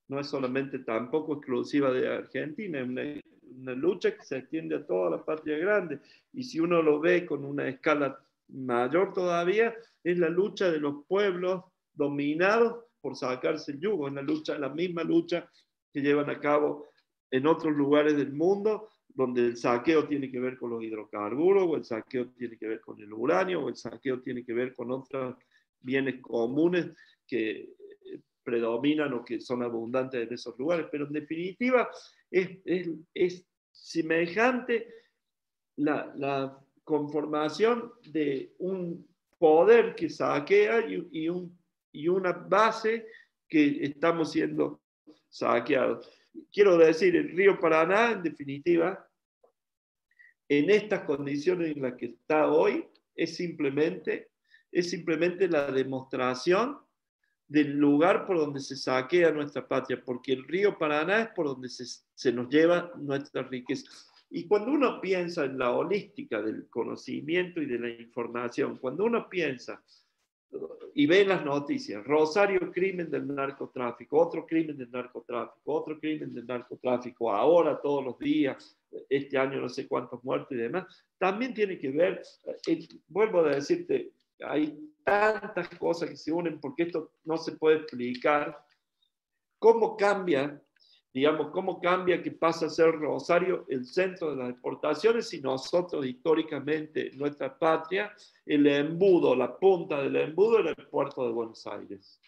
No es solamente tampoco exclusiva de Argentina, es una lucha que se extiende a toda la patria grande. Y si uno lo ve con una escala mayor todavía, es la lucha de los pueblos dominados por sacarse el yugo, es la misma lucha que llevan a cabo en otros lugares del mundo, donde el saqueo tiene que ver con los hidrocarburos, o el saqueo tiene que ver con el uranio, o el saqueo tiene que ver con otros bienes comunes que predominan o que son abundantes en esos lugares, pero en definitiva es semejante la conformación de un poder que saquea y una base que estamos siendo saqueados. Quiero decir, el río Paraná, en definitiva, en estas condiciones en las que está hoy, es simplemente la demostración del lugar por donde se saquea nuestra patria, porque el río Paraná es por donde se nos lleva nuestra riqueza. Y cuando uno piensa en la holística del conocimiento y de la información, cuando uno piensa y ve en las noticias, Rosario, crimen del narcotráfico, otro crimen del narcotráfico, otro crimen del narcotráfico, ahora todos los días, este año no sé cuántos muertos y demás, también tiene que ver, vuelvo a decirte, hay tantas cosas que se unen porque esto no se puede explicar. ¿Cómo cambia, digamos, cómo cambia que pasa a ser Rosario el centro de las exportaciones si nosotros históricamente, nuestra patria, el embudo, la punta del embudo era el puerto de Buenos Aires?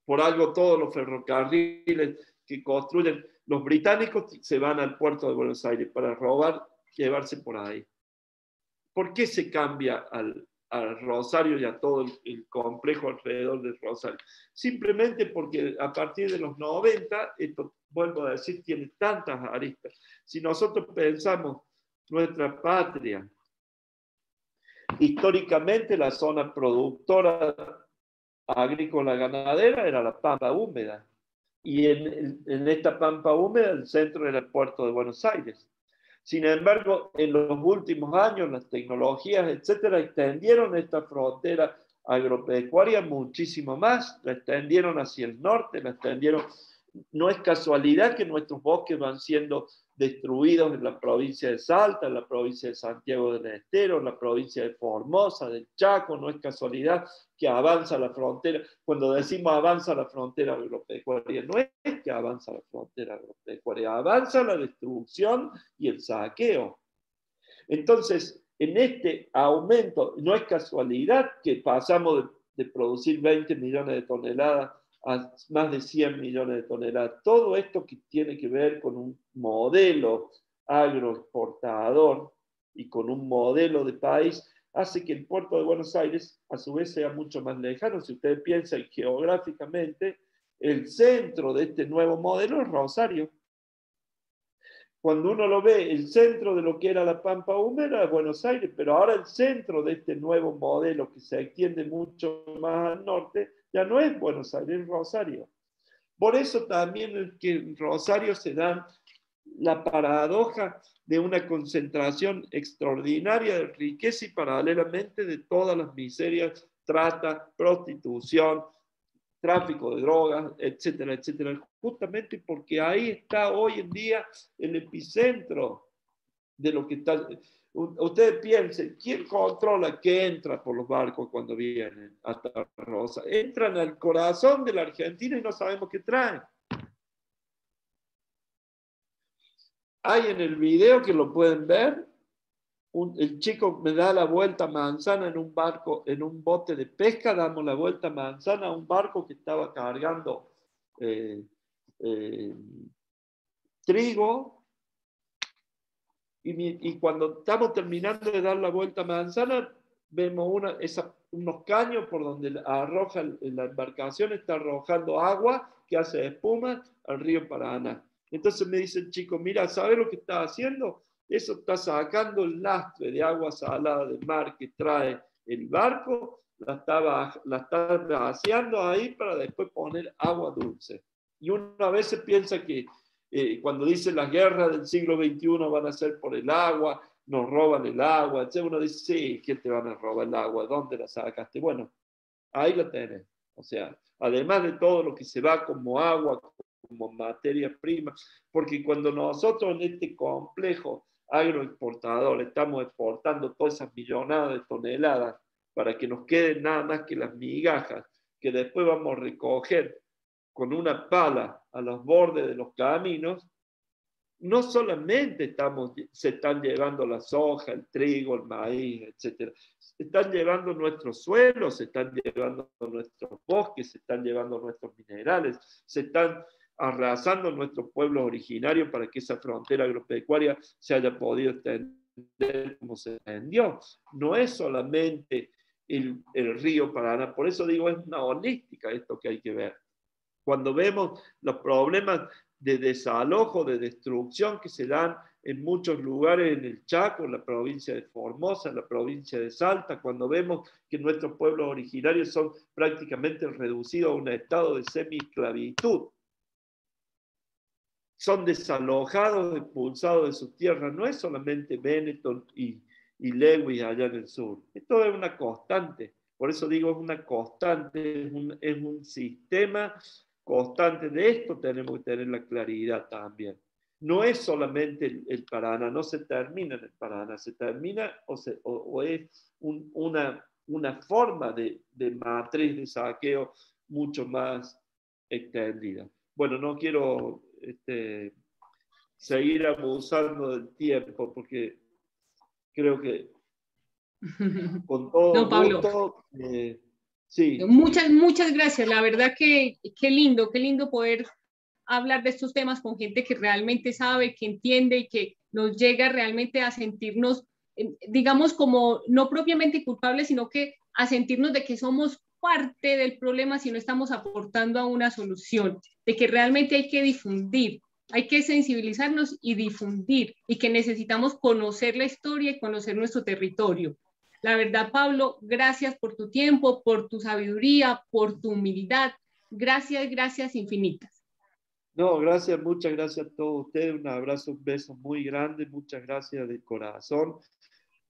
Por algo todos los ferrocarriles que construyen, los británicos se van al puerto de Buenos Aires para robar, llevarse por ahí. ¿Por qué se cambia al Rosario y a todo el complejo alrededor del Rosario? Simplemente porque a partir de los 90, esto, vuelvo a decir, tiene tantas aristas. Si nosotros pensamos nuestra patria, históricamente la zona productora agrícola ganadera era la pampa húmeda. Y en esta pampa húmeda el centro era el puerto de Buenos Aires. Sin embargo, en los últimos años las tecnologías, etcétera, extendieron esta frontera agropecuaria muchísimo más, la extendieron hacia el norte, la extendieron. No es casualidad que nuestros bosques van siendo destruidos en la provincia de Salta, en la provincia de Santiago del Estero, en la provincia de Formosa, del Chaco. No es casualidad que avanza la frontera. Cuando decimos avanza la frontera agropecuaria, no es que avanza la frontera agropecuaria, avanza la destrucción y el saqueo. Entonces, en este aumento, no es casualidad que pasamos de producir 20 millones de toneladas a más de 100 millones de toneladas. Todo esto que tiene que ver con un modelo agroexportador y con un modelo de país, hace que el puerto de Buenos Aires a su vez sea mucho más lejano. Si ustedes piensan geográficamente, el centro de este nuevo modelo es Rosario. Cuando uno lo ve, el centro de lo que era la Pampa Húmeda es Buenos Aires, pero ahora el centro de este nuevo modelo que se extiende mucho más al norte ya no es Buenos Aires, es Rosario. Por eso también es que en Rosario se da la paradoja de una concentración extraordinaria de riqueza y paralelamente de todas las miserias, trata, prostitución, tráfico de drogas, etcétera, etcétera, justamente porque ahí está hoy en día el epicentro de lo que está. Ustedes piensen, ¿quién controla qué entra por los barcos cuando vienen hasta Rosa? Entran al corazón de la Argentina y no sabemos qué traen. Hay en el video que lo pueden ver, el chico me da la vuelta manzana en un barco, en un bote de pesca, damos la vuelta manzana a un barco que estaba cargando trigo, y cuando estamos terminando de dar la vuelta manzana, vemos unos caños por donde arroja la embarcación, está arrojando agua que hace espuma al río Paraná. Entonces me dice el chico, mira, ¿sabes lo que está haciendo? Eso está sacando el lastre de agua salada del mar que trae el barco, la está vaciando ahí para después poner agua dulce. Y uno a veces piensa que cuando dice las guerras del siglo XXI van a ser por el agua, nos roban el agua, etc. Uno dice, sí, ¿quién te van a robar el agua? ¿Dónde la sacaste? Bueno, ahí la tenés. O sea, además de todo lo que se va como agua, como materia prima, porque cuando nosotros en este complejo agroexportador estamos exportando todas esas millonadas de toneladas para que nos queden nada más que las migajas, que después vamos a recoger con una pala a los bordes de los caminos, no solamente se están llevando la soja, el trigo, el maíz, etc. Se están llevando nuestros suelos, se están llevando nuestros bosques, se están llevando nuestros minerales, se están arrasando nuestros pueblos originarios para que esa frontera agropecuaria se haya podido extender como se extendió. No es solamente el río Paraná, por eso digo, es una holística esto que hay que ver. Cuando vemos los problemas de desalojo, de destrucción que se dan en muchos lugares en el Chaco, en la provincia de Formosa, en la provincia de Salta, cuando vemos que nuestros pueblos originarios son prácticamente reducidos a un estado de semi-esclavitud, son desalojados, expulsados de sus tierras, no es solamente Benetton y Lewis allá en el sur, esto es una constante, por eso digo es una constante, es un sistema constante. De esto tenemos que tener la claridad también. No es solamente el Paraná, no se termina en el Paraná, se termina o es una una forma de matriz de saqueo mucho más extendida. Bueno, no quiero seguir abusando del tiempo porque creo que con todo No, Pablo. gusto, sí. Muchas gracias. La verdad que qué lindo poder hablar de estos temas con gente que realmente sabe, que entiende y que nos llega realmente a sentirnos, digamos, como no propiamente culpables, sino que a sentirnos de que somos parte del problema si no estamos aportando a una solución, de que realmente hay que difundir, hay que sensibilizarnos y difundir, y que necesitamos conocer la historia y conocer nuestro territorio. La verdad, Pablo, gracias por tu tiempo, por tu sabiduría, por tu humildad. Gracias infinitas. No, gracias, muchas gracias a todos ustedes. Un abrazo, un beso muy grande. Muchas gracias de corazón.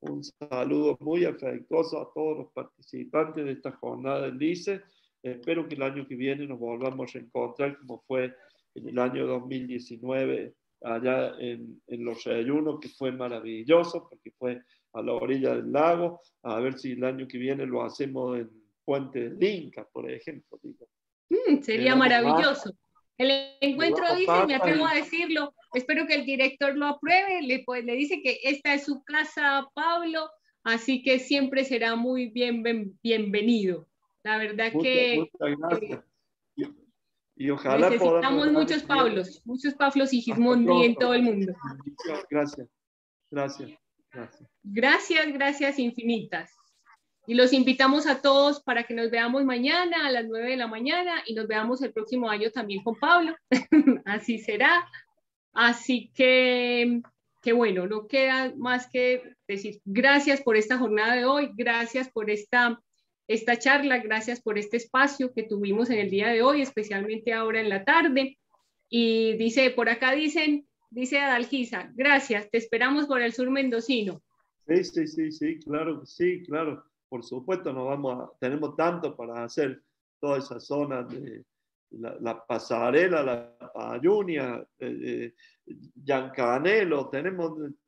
Un saludo muy afectuoso a todos los participantes de esta jornada del LICE. Espero que el año que viene nos volvamos a reencontrar como fue en el año 2019 allá en Los Reyunos, que fue maravilloso porque fue a la orilla del lago. A ver si el año que viene lo hacemos en Puente del Inca, por ejemplo. Sería maravilloso. El encuentro dice, me atrevo y... a decirlo, espero que el director lo apruebe, le dice que esta es su casa, Pablo, así que siempre será muy bienvenido. La verdad muchas gracias. Y ojalá necesitamos podamos muchos Pablos y hasta Gismondi en todo pronto. el mundo. Gracias infinitas. Y los invitamos a todos para que nos veamos mañana a las 9 de la mañana y nos veamos el próximo año también con Pablo. Así será. Así que bueno, no queda más que decir gracias por esta jornada de hoy, gracias por esta charla, gracias por este espacio que tuvimos en el día de hoy, especialmente ahora en la tarde. Y por acá dice Adalgisa, gracias, te esperamos por el sur mendocino. Sí, claro, sí, claro. Por supuesto, tenemos tanto para hacer toda esa zona de la pasarela, la Payunia, Yancanelo,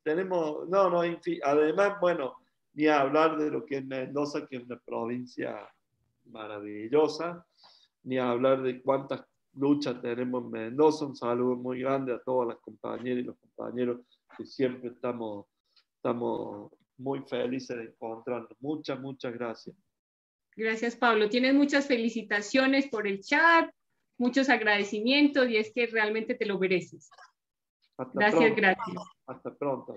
además, bueno, ni hablar de lo que es Mendoza, que es una provincia maravillosa, ni hablar de cuántas luchas tenemos en Mendoza. Un saludo muy grande a todas las compañeras y los compañeros que siempre estamos muy felices de encontrarnos. Muchas gracias. Gracias, Pablo. Tienes muchas felicitaciones por el chat, muchos agradecimientos y es que realmente te lo mereces. Gracias. Hasta pronto.